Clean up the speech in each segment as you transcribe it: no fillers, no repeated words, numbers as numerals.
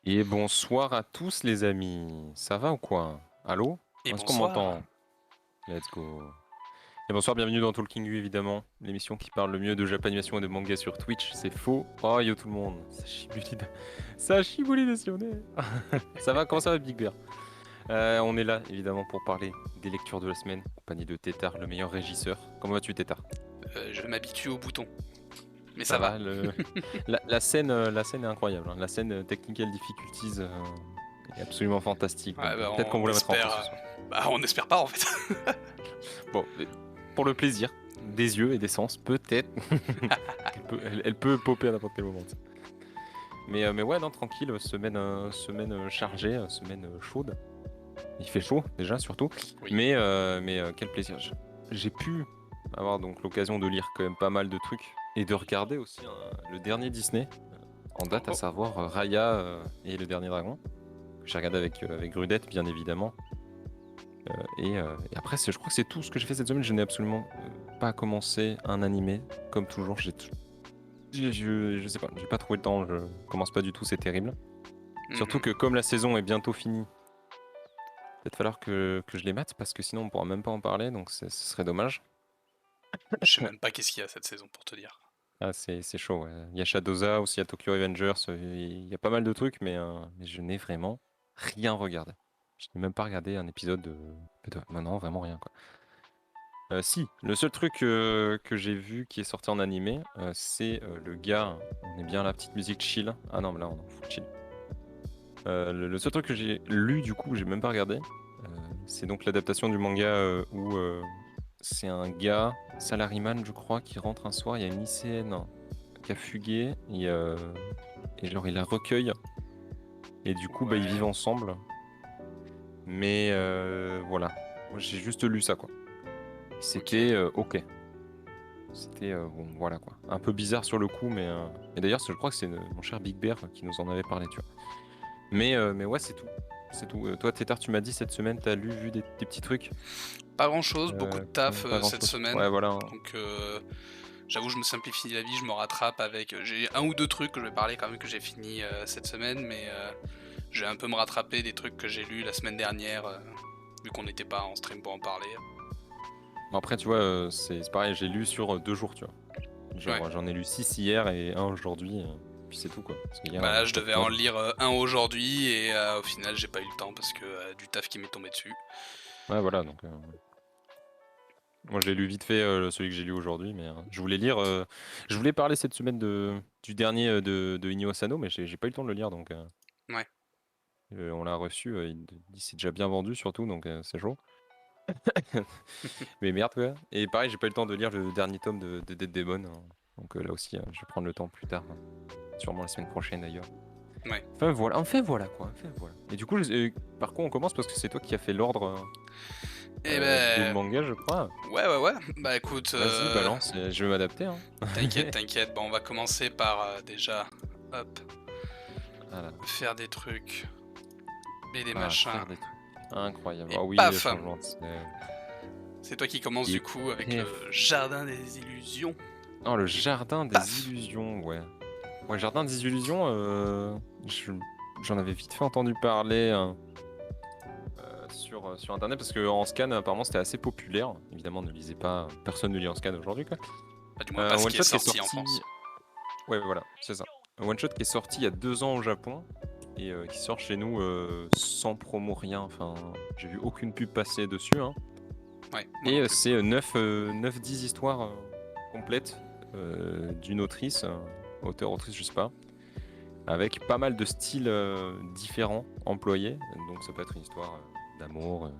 Et bonsoir à tous les amis, ça va ou quoi? Allô? Et Est-ce qu'on bonsoir. m'entend? Let's go. Et bonsoir, bienvenue dans Talking U évidemment, l'émission qui parle le mieux de Japanimation et de manga sur Twitch, c'est faux. Oh yo tout le monde, ça chiboulit des Ça va, comment ça va Big Bear? On est là évidemment pour parler des lectures de la semaine, en compagnie de Tétard, le meilleur régisseur. Comment vas-tu Tétard? Je m'habitue au bouton, mais Ça ça va. va, la scène est incroyable, hein. La scène Technical Difficulties est absolument fantastique, Ouais, donc bah, peut-être qu'on vous la mettra en fond ce soir. on espère pas en fait. Bon, pour le plaisir des yeux et des sens, peut-être. Elle peut popper à n'importe quel moment. Mais ouais, non, tranquille, semaine chargée, semaine chaude. Il fait chaud déjà, surtout. Oui. Mais quel plaisir. J'ai pu avoir donc l'occasion de lire quand même pas mal de trucs et de regarder aussi le dernier Disney en Oh, date, à oh. savoir Raya et le Dernier Dragon. Que j'ai regardé avec Grudette, bien évidemment. Et après, je crois que c'est tout ce que j'ai fait cette semaine. Je n'ai absolument pas commencé un animé. Comme toujours, je sais pas, j'ai pas trouvé le temps. Je commence pas du tout, c'est terrible. Surtout Mhm. que comme la saison est bientôt finie, peut-être falloir que je les mate parce que sinon on pourra même pas en parler, donc ce serait dommage. Je sais même pas qu'est-ce qu'il y a cette saison pour te dire. Ah, c'est chaud, ouais. Il y a Shadowza, aussi il y a Tokyo Revengers, il y a pas mal de trucs, mais je n'ai vraiment rien regardé. Je n'ai même pas regardé un épisode de. Non, vraiment rien, quoi. Si, le seul truc que j'ai vu qui est sorti en animé, c'est le gars. On est bien à la petite musique chill. Ah non, mais là on en fout chill. Le seul truc que j'ai lu, du coup, j'ai même pas regardé, c'est donc l'adaptation du manga où c'est un gars, salaryman, je crois, qui rentre un soir. Il y a une lycéenne qui a fugué et genre il la recueille. Et du coup, bah, ils vivent Ouais. ensemble. Mais voilà, moi j'ai juste lu ça, quoi. Ok. C'était ok. C'était bon, voilà quoi. Un peu bizarre sur le coup, et d'ailleurs, je crois que c'est mon cher Big Bear qui nous en avait parlé, tu vois. Mais ouais, c'est tout. C'est tout. Toi, Tétard, tu m'as dit cette semaine, t'as vu des petits trucs. Pas grand chose, beaucoup de taf Pas cette grand-chose. semaine. Ouais, voilà, hein. Donc j'avoue, je me simplifie la vie, je me rattrape avec. J'ai un ou deux trucs que je vais parler quand même que j'ai fini cette semaine, mais je vais un peu me rattraper des trucs que j'ai lus la semaine dernière, vu qu'on n'était pas en stream pour en parler. Bon, après, tu vois, c'est pareil, j'ai lu sur 2 jours, tu vois. Ouais. Genre, j'en ai lu 6 hier et un aujourd'hui, puis c'est tout, quoi. Parce qu'hier, Bah là, je pas de devais en taf. lire un aujourd'hui et au final, j'ai pas eu le temps parce que du taf qui m'est tombé dessus. Ouais, voilà, donc. Moi, je l'ai lu vite fait, celui que j'ai lu aujourd'hui, mais je voulais lire. Je voulais parler cette semaine du dernier de Inyo Asano, mais j'ai pas eu le temps de le lire, donc Ouais. on l'a reçu. Il s'est déjà bien vendu, surtout, donc c'est chaud. Mais merde, quoi. Et pareil, j'ai pas eu le temps de lire le dernier tome de Dead Demon, hein. Donc là aussi, je vais prendre le temps plus tard, hein. Sûrement la semaine prochaine d'ailleurs. Ouais. Enfin voilà quoi. Enfin voilà. Et du coup, par quoi on commence parce que c'est toi qui as fait l'ordre Et des ben. mangas, je crois. Ouais. Bah écoute, Vas-y, balance, je vais m'adapter, hein. t'inquiète. Bon, on va commencer par déjà, hop, Voilà. faire des trucs et des Ah, machins. faire des trucs. Incroyable. Et Ah oui, les paf! changements de scène. C'est toi qui commence du Et coup avec le pef. jardin des illusions. Oh, le Et jardin des paf! illusions, ouais. Ouais, jardin des illusions, je- j'en avais vite fait entendu parler, hein, sur internet parce que en scan, apparemment, c'était assez populaire. Évidemment, ne lisez pas, personne ne lit en scan aujourd'hui, quoi. Bah, du moins pas Un ce one qui est shot qui est sorti en sorti. France. Ouais, voilà, c'est ça. Un one shot qui est sorti il y a 2 ans au Japon et qui sort chez nous sans promo, rien. Enfin, j'ai vu aucune pub passer dessus, hein. Ouais, moi Et non plus. c'est 9-10 histoires complètes d'une autrice, auteur-autrice, je sais pas, avec pas mal de styles différents employés. Donc ça peut être une histoire d'amour,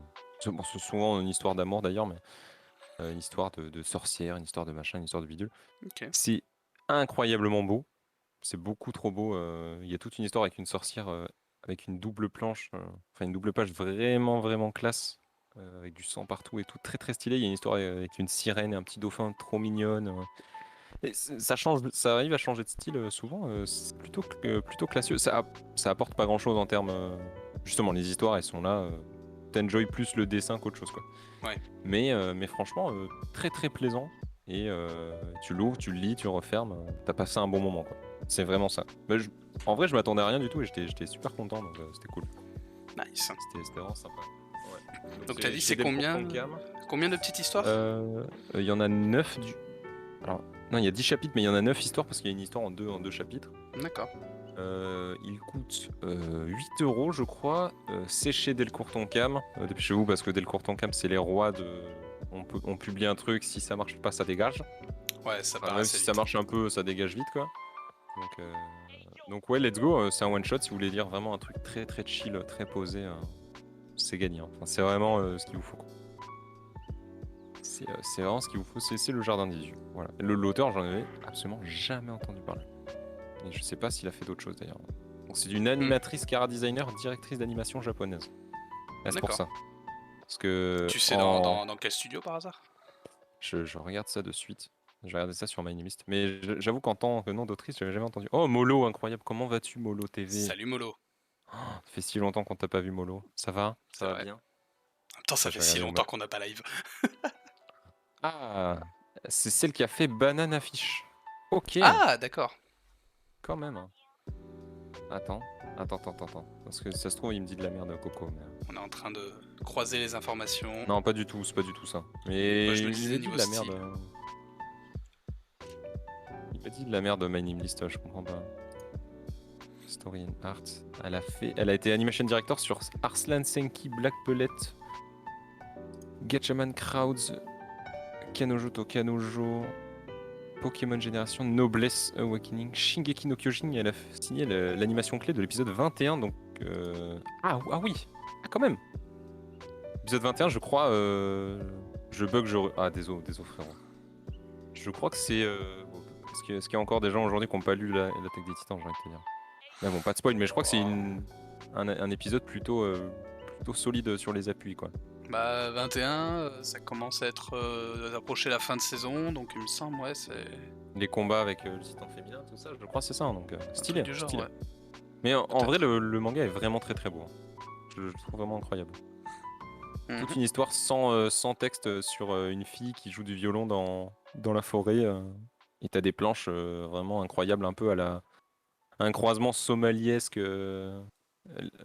bon, c'est souvent une histoire d'amour d'ailleurs, mais une histoire de sorcière, une histoire de machin, une histoire de bidule. Ok. C'est incroyablement beau, c'est beaucoup trop beau. Il y a toute une histoire avec une sorcière avec une double planche, enfin une double page vraiment vraiment classe, avec du sang partout et tout, très très stylé. Il y a une histoire avec une sirène et un petit dauphin trop mignonne. Et ça change, ça arrive à changer de style souvent. C'est plutôt classieux. Ça apporte pas grand-chose en termes. Justement, les histoires elles sont là. T'enjoy plus le dessin qu'autre chose, quoi. Ouais. Mais franchement, très très plaisant. Et tu l'ouvres, tu le lis, tu le refermes. T'as passé un bon moment, quoi. C'est vraiment ça. Mais en vrai, je m'attendais à rien du tout et j'étais super content, donc c'était cool. Nice. C'était vraiment sympa. Ouais. Donc t'as dit c'est Delcourt combien Tonkam. de petites histoires? Il y en a 9 du. Alors, non, il y a 10 chapitres, mais il y en a 9 histoires parce qu'il y a une histoire en deux chapitres. D'accord. Il coûte 8 €, je crois. C'est chez Delcourt Tonkam. Dépêchez-vous parce que Delcourt Tonkam, c'est les rois de. On publie un truc, si ça marche pas, ça dégage. Ouais, ça Enfin, part même assez si ça vite. marche un peu, ça dégage vite, quoi. Donc ouais, let's go. C'est un one shot. Si vous voulez lire vraiment un truc très très chill, très posé, c'est gagné. Enfin, c'est vraiment ce qu'il vous faut, quoi. C'est vraiment ce qu'il vous faut. C'est le Jardin des Yeux. Voilà. L'auteur, j'en avais absolument jamais entendu parler. Et je sais pas s'il a fait d'autres choses d'ailleurs. Donc c'est d'une animatrice, cara designer, directrice d'animation japonaise. Ah, c'est pour D'accord. ça. Parce que Tu sais dans quel studio par hasard? je regarde ça de suite. Je regardais ça sur MyAnimist. Mais j'avoue qu'en tant que nom d'autrice, j'avais jamais entendu. Oh, Molo, incroyable. Comment vas-tu, Molo TV? Salut Molo. Oh, ça fait si longtemps qu'on t'a pas vu, Molo. Ça va? C'est Ça va vrai. bien? En même temps, ça Ah, fait je vais si regarder longtemps qu'on n'a pas live. Ah, c'est celle qui a fait Banana Fish. Ok, Ah, d'accord. quand même, hein. Attends. Parce que ça se trouve, il me dit de la merde, Coco. Mais... On est en train de croiser les informations. Non, pas du tout, c'est pas du tout ça. Mais Moi, je me il disais me dit niveau de la style. merde. Il m'a dit de la merde, My Name List, je comprends pas. Story and Art. Elle a été animation director sur Arslan Senki, Black Bullet, Gatchaman Crowds, Kanojo to Kanojo, Pokémon Génération, Noblesse Awakening, Shingeki no Kyojin. Elle a signé l'animation clé de l'épisode 21, donc. Ah oui! Ah, quand même! Épisode 21, je crois. Je bug, Ah, désolé frérot. Je crois que c'est. Bon, est-ce qu'il y a encore des gens aujourd'hui qui n'ont pas lu l'Attaque des Titans, j'ai envie de te dire. Mais bon, pas de spoil, mais je crois que c'est un épisode plutôt solide sur les appuis, quoi. Bah 21, ça commence à être approcher la fin de saison, donc il me semble, ouais, c'est Les combats avec le titan féminin, tout ça, je crois que c'est ça, hein, donc un stylé, truc du genre, stylé. ouais. Mais en vrai, Peut-être. le manga est vraiment très très beau, hein. Je le trouve vraiment incroyable. Mhm. Toute une histoire sans texte sur une fille qui joue du violon dans la forêt. Et t'as des planches vraiment incroyables, un peu un croisement somaliesque.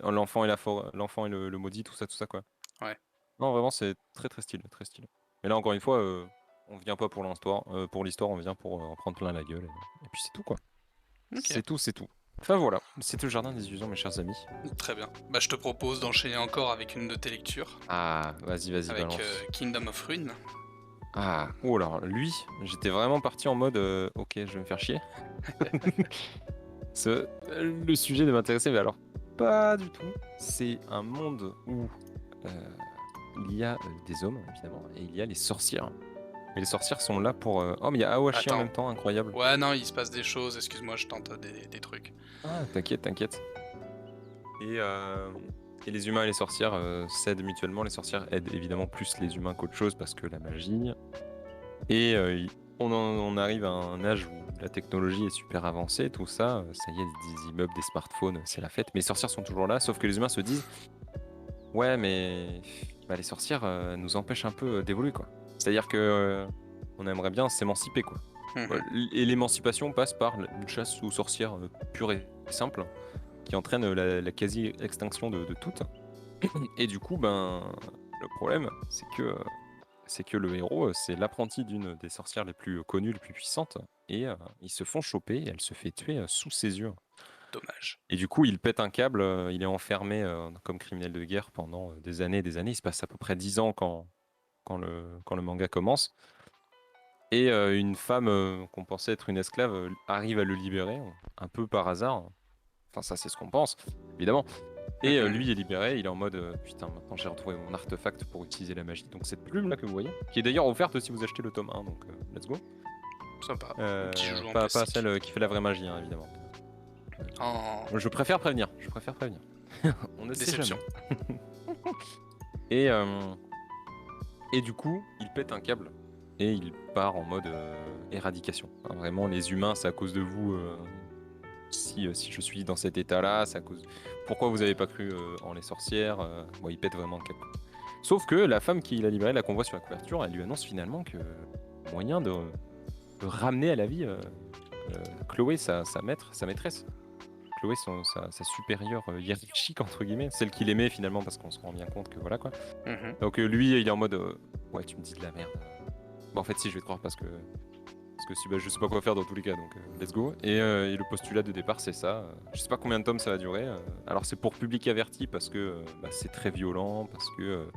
L'enfant et l'enfant et le maudit, tout ça, quoi. Ouais. Non, vraiment, c'est très très stylé, très stylé. Mais là, encore une fois, on vient pas pour l'histoire, on vient pour en prendre plein la gueule. Et puis c'est tout, quoi. Ok, C'est tout. Enfin voilà, c'est le Jardin des Illusions, mes chers amis. très bien. Bah je te propose d'enchaîner encore avec une de tes lectures, Ah, vas-y, avec balance. Kingdom of Ruin. Ah, oh là, lui, j'étais vraiment parti en mode ok, je vais me faire chier. Le sujet ne m'intéressait, mais alors pas du tout. C'est un monde où il y a des hommes, évidemment, et il y a les sorcières. Et les sorcières sont là pour. Oh, mais il y a Awashi en Attends. même temps, incroyable. Ouais, non, il se passe des choses, excuse-moi, je tente des trucs. Ah, t'inquiète. Et les humains et les sorcières s'aident mutuellement. Les sorcières aident évidemment plus les humains qu'autre chose parce que la magie. Et on arrive à un âge où la technologie est super avancée, tout ça. Ça y est, des immeubles, des smartphones, c'est la fête. Mais les sorcières sont toujours là, sauf que les humains se disent ouais, mais bah, les sorcières nous empêchent un peu d'évoluer, quoi. C'est-à-dire que on aimerait bien s'émanciper, quoi. Mhm. Et l'émancipation passe par une chasse aux sorcières pure et simple qui entraîne la quasi-extinction de toutes. Et du coup, ben, le problème, c'est que le héros, c'est l'apprenti d'une des sorcières les plus connues, les plus puissantes, et ils se font choper, et elle se fait tuer sous ses yeux. Dommage. Et du coup, il pète un câble, il est enfermé comme criminel de guerre pendant des années et des années. Il se passe à peu près 10 ans quand le manga commence. Et une femme qu'on pensait être une esclave arrive à le libérer, un peu par hasard. Enfin, ça, c'est ce qu'on pense, évidemment. Et Mhm. lui est libéré, il est en mode putain, maintenant j'ai retrouvé mon artefact pour utiliser la magie. Donc cette plume là que vous voyez, qui est d'ailleurs offerte si vous achetez le tome 1, donc let's go. Sympa. Un petit joujou en Pas plastique. celle qui fait la vraie magie, hein, évidemment. En Je préfère prévenir. On ne sait déception. jamais. Et, et du coup, il pète un câble et il part en mode éradication. Enfin, vraiment, les humains, c'est à cause de vous. Si je suis dans cet état-là, c'est à cause. Pourquoi vous avez pas cru en les sorcières Bon, il pète vraiment le câble. Sauf que la femme qui l'a libéré, la convoit sur la couverture, elle lui annonce finalement que moyen de ramener à la vie Chloé, sa maîtresse. Chloé, sa supérieure hiérarchique, entre guillemets, celle qu'il aimait finalement, parce qu'on se rend bien compte que voilà quoi. Mhm. Donc lui, il est en mode ouais, tu me dis de la merde. Bon, en fait, si, je vais te croire parce que si, bah, je sais pas quoi faire dans tous les cas, donc let's go. Et le postulat de départ, c'est ça. Je sais pas combien de tomes ça va durer. Alors, c'est pour public averti parce que bah, c'est très violent, parce que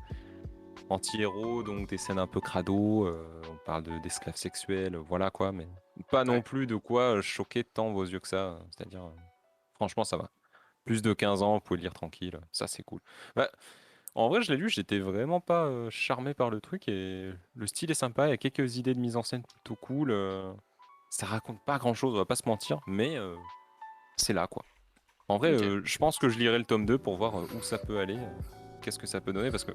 anti-héros, donc des scènes un peu crado. On parle d'esclaves sexuels, voilà quoi, mais pas non Ouais. plus de quoi choquer tant vos yeux que ça. C'est-à-dire, franchement, ça va. Plus de 15 ans, vous pouvez le lire tranquille. Ça, c'est cool. Bah, en vrai, je l'ai lu, j'étais vraiment pas charmé par le truc et le style est sympa, il y a quelques idées de mise en scène plutôt cool. Ça raconte pas grand-chose, on va pas se mentir, mais c'est là quoi. En vrai, Ok. je pense que je lirai le tome 2 pour voir où ça peut aller, qu'est-ce que ça peut donner, parce que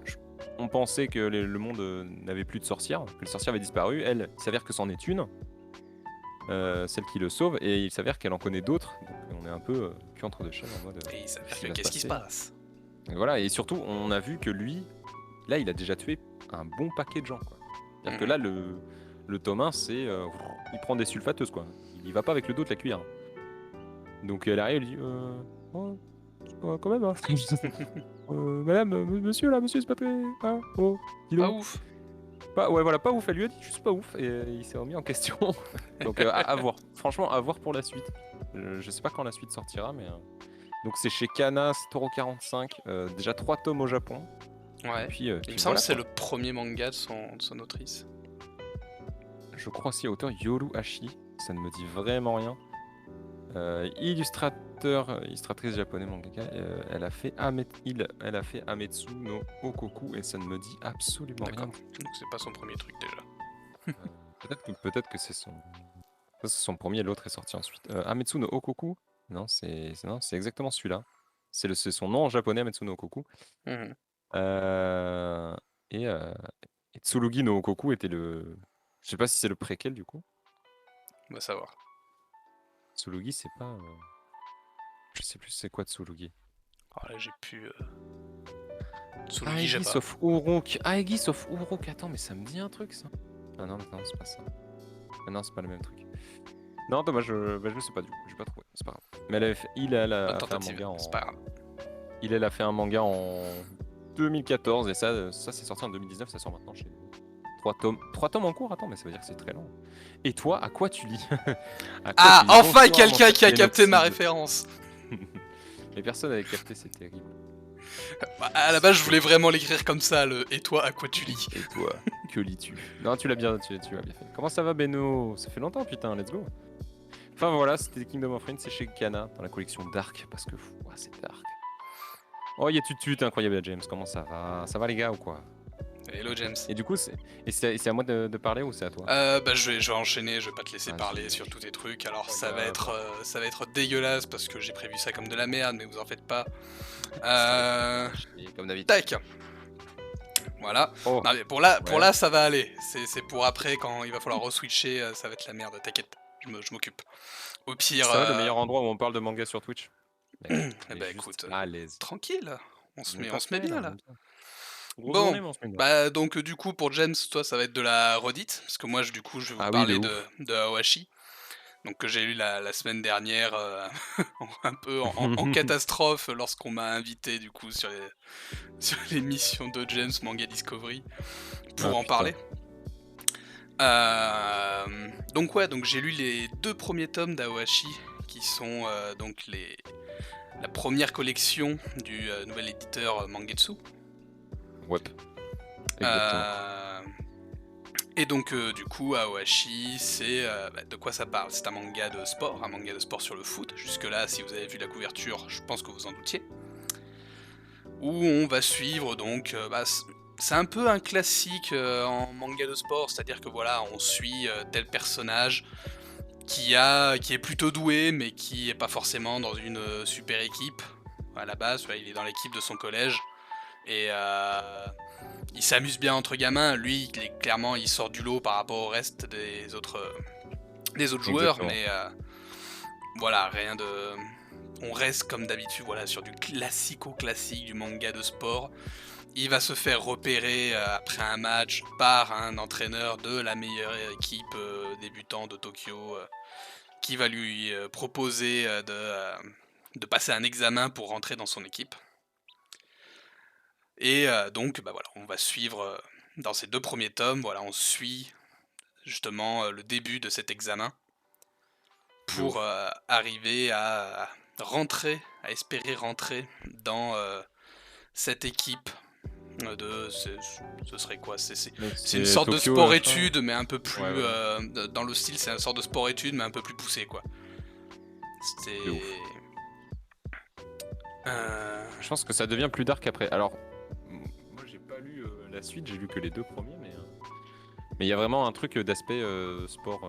on pensait que le monde n'avait plus de sorcières, que les sorcières avaient disparu. Elle, il s'avère que c'en est une, celle qui le sauve, et il s'avère qu'elle en connaît d'autres. Donc on est un peu cul entre deux chaises en mode Et il s'avère qu'est-ce que qui va se qu'est-ce qui se passer. passe? Et voilà, et surtout, on a vu que lui, là, il a déjà tué un bon paquet de gens, quoi. C'est-à-dire que Mhm. là, le tome 1, c'est. Il prend des sulfateuses, quoi. Il y va pas avec le dos de la cuillère. Donc elle arrive, elle dit oh, quand même, hein. Madame, monsieur, là, monsieur, c'est pas très. Ah, oh, dis Pas donc. ouf. Pas, ouais, voilà, pas ouf. Elle lui a dit juste pas ouf. Et il s'est remis en question. Donc à voir. Franchement, à voir pour la suite. Je sais pas quand la suite sortira, mais. Donc c'est chez Kana, c'est Toro 45. Déjà 3 tomes au Japon. Ouais. Il me Puis semble voilà que c'est quoi. le premier manga de son autrice. Je crois aussi à auteur Yoru Hashi, ça ne me dit vraiment rien. Illustratrice japonais mangaka, elle a fait Ametsu no Okoku et ça ne me dit absolument rien. D'accord. Donc c'est pas son premier truc déjà. Peut-être que c'est son premier, l'autre est sorti ensuite. Ametsu no Okoku, non, c'est exactement celui-là. C'est son nom en japonais, Ametsu no Okoku. Mhm. Euh, et, euh, et Tsurugi no Okoku était le. Je sais pas si c'est le préquel du coup. On va savoir. Tsurugi, c'est pas. Je sais plus c'est quoi Tsurugi. Alors là, j'ai pu. Tsurugi, j'ai Aegis pas. of Uruk. Aegis of Uruk. Attends, mais ça me dit un truc ça. Ah non, non, c'est pas ça. Ah non, c'est pas le même truc. Non, dommage, je le sais pas du coup. J'ai pas trouvé. C'est pas grave. Mais elle Bonne a fait un tentative, manga c'est pas grave. Elle a fait un manga en 2014 et ça c'est sorti en 2019. Ça sort maintenant chez nous. 3 tomes en cours. Attends, mais ça veut dire que c'est très long. Et toi, à quoi tu lis? À quoi Ah, tu lis? enfin Bonsoir, mon quelqu'un cher qui a capté ma Pénoxide. référence. Les personnes avaient capté, c'est terrible. Bah, à la base, je voulais vraiment l'écrire comme ça, le et toi, à quoi tu lis? Et toi, que lis-tu? Non, tu l'as bien, tu l'as bien fait. Comment ça va, Beno? Ça fait longtemps, putain, let's go. Enfin voilà, c'était Kingdom of Friends, c'est chez Kana, dans la collection Dark, parce que ouah, c'est Dark. Oh, il y a Tutut, incroyable James, comment ça va? Ça va les gars ou quoi? Hello James. Et du coup, c'est à moi de parler ou c'est à toi? Bah je vais enchaîner, je vais pas te laisser parler Vas-y, sur tous tes trucs. Alors pas ça va être dégueulasse parce que j'ai prévu ça comme de la merde, mais vous en faites pas. Ça va Euh... être chier, comme d'habitude. Tac. Voilà. Oh, Non mais pour ouais. là ça va aller. C'est pour après quand il va falloir reswitcher, ça va être la merde. T'inquiète, je m'occupe. Au pire, C'est vrai le meilleur endroit où on parle de manga sur Twitch? Mec, eh on est bah juste écoute, à l'aise. tranquille. On On est pas se met prêt là, bien on là. est bien. Grosse Bon, journée, mais on se met bien. bah donc du coup pour James, toi ça va être de la redite, parce que moi du coup je vais vous Ah oui, de parler ouf. de Awashi, donc que j'ai lu la semaine dernière, un peu en catastrophe lorsqu'on m'a invité du coup sur l'émission de James Manga Discovery pour Ah en putain. parler. Donc ouais, donc j'ai lu les 2 premiers tomes d'Awashi qui sont donc la première collection du nouvel éditeur Mangetsu. Ouais. Exactement. Et donc du coup Awashi c'est de quoi ça parle? C'est un manga de sport sur le foot. Jusque là si vous avez vu la couverture je pense que vous en doutiez. Où on va suivre donc c'est un peu un classique en manga de sport, c'est-à-dire que voilà on suit tel personnage qui est plutôt doué mais qui est pas forcément dans une super équipe. À la base il est dans l'équipe de son collège et il s'amuse bien entre gamins. Lui, clairement, il sort du lot par rapport au reste des autres joueurs, Exactement. mais voilà, rien de. On reste comme d'habitude, voilà, sur du classico-classique du manga de sport. Il va se faire repérer après un match par un entraîneur de la meilleure équipe débutant de Tokyo qui va lui proposer de passer un examen pour rentrer dans son équipe. Et donc, bah voilà, on va suivre dans ces 2 premiers tomes, voilà, on suit justement le début de cet examen De pour ouf. arriver à rentrer, à espérer rentrer dans cette équipe ce serait quoi? Donc C'est une c'est sorte de Tokyo à la fin? sport-études, mais un peu Ouais, plus voilà, dans le style, c'est une sorte de sport-études, mais un peu plus poussé, quoi. de ouf. C'est euh, Je pense que ça devient plus dark après. Alors, moi j'ai pas lu la suite, j'ai lu que les 2 premiers, mais il y a vraiment un truc d'aspect sport.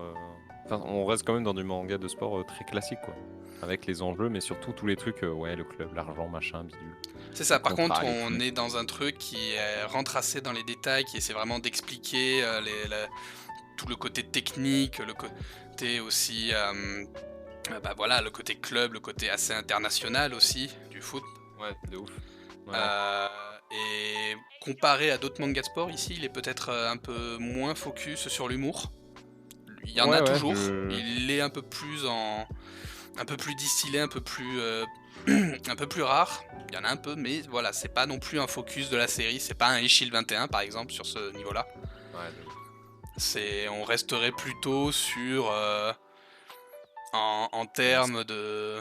Enfin, on reste quand même dans du manga de sport très classique, quoi. Avec les enjeux, mais surtout tous les trucs, ouais, le club, l'argent, machin, bidule, c'est les ça. Par contre, contrats, les on thunes. est dans un truc qui rentre assez dans les détails, qui essaie vraiment d'expliquer tout le côté technique, le côté aussi, bah voilà, le côté club, le côté assez international aussi du foot. Ouais, de ouf. Ouais. Euh, et comparé à d'autres mangas de sport, ici, il est peut-être un peu moins focus sur l'humour. Il y en Ouais, a ouais, toujours, il est un peu plus distillé, un peu plus, un peu plus rare. Il y en a un peu, mais voilà, c'est pas non plus un focus de la série. C'est pas un Ishil 21 par exemple sur ce niveau-là. Ouais, de ouf. On resterait plutôt sur en Ouais, c'est- termes de,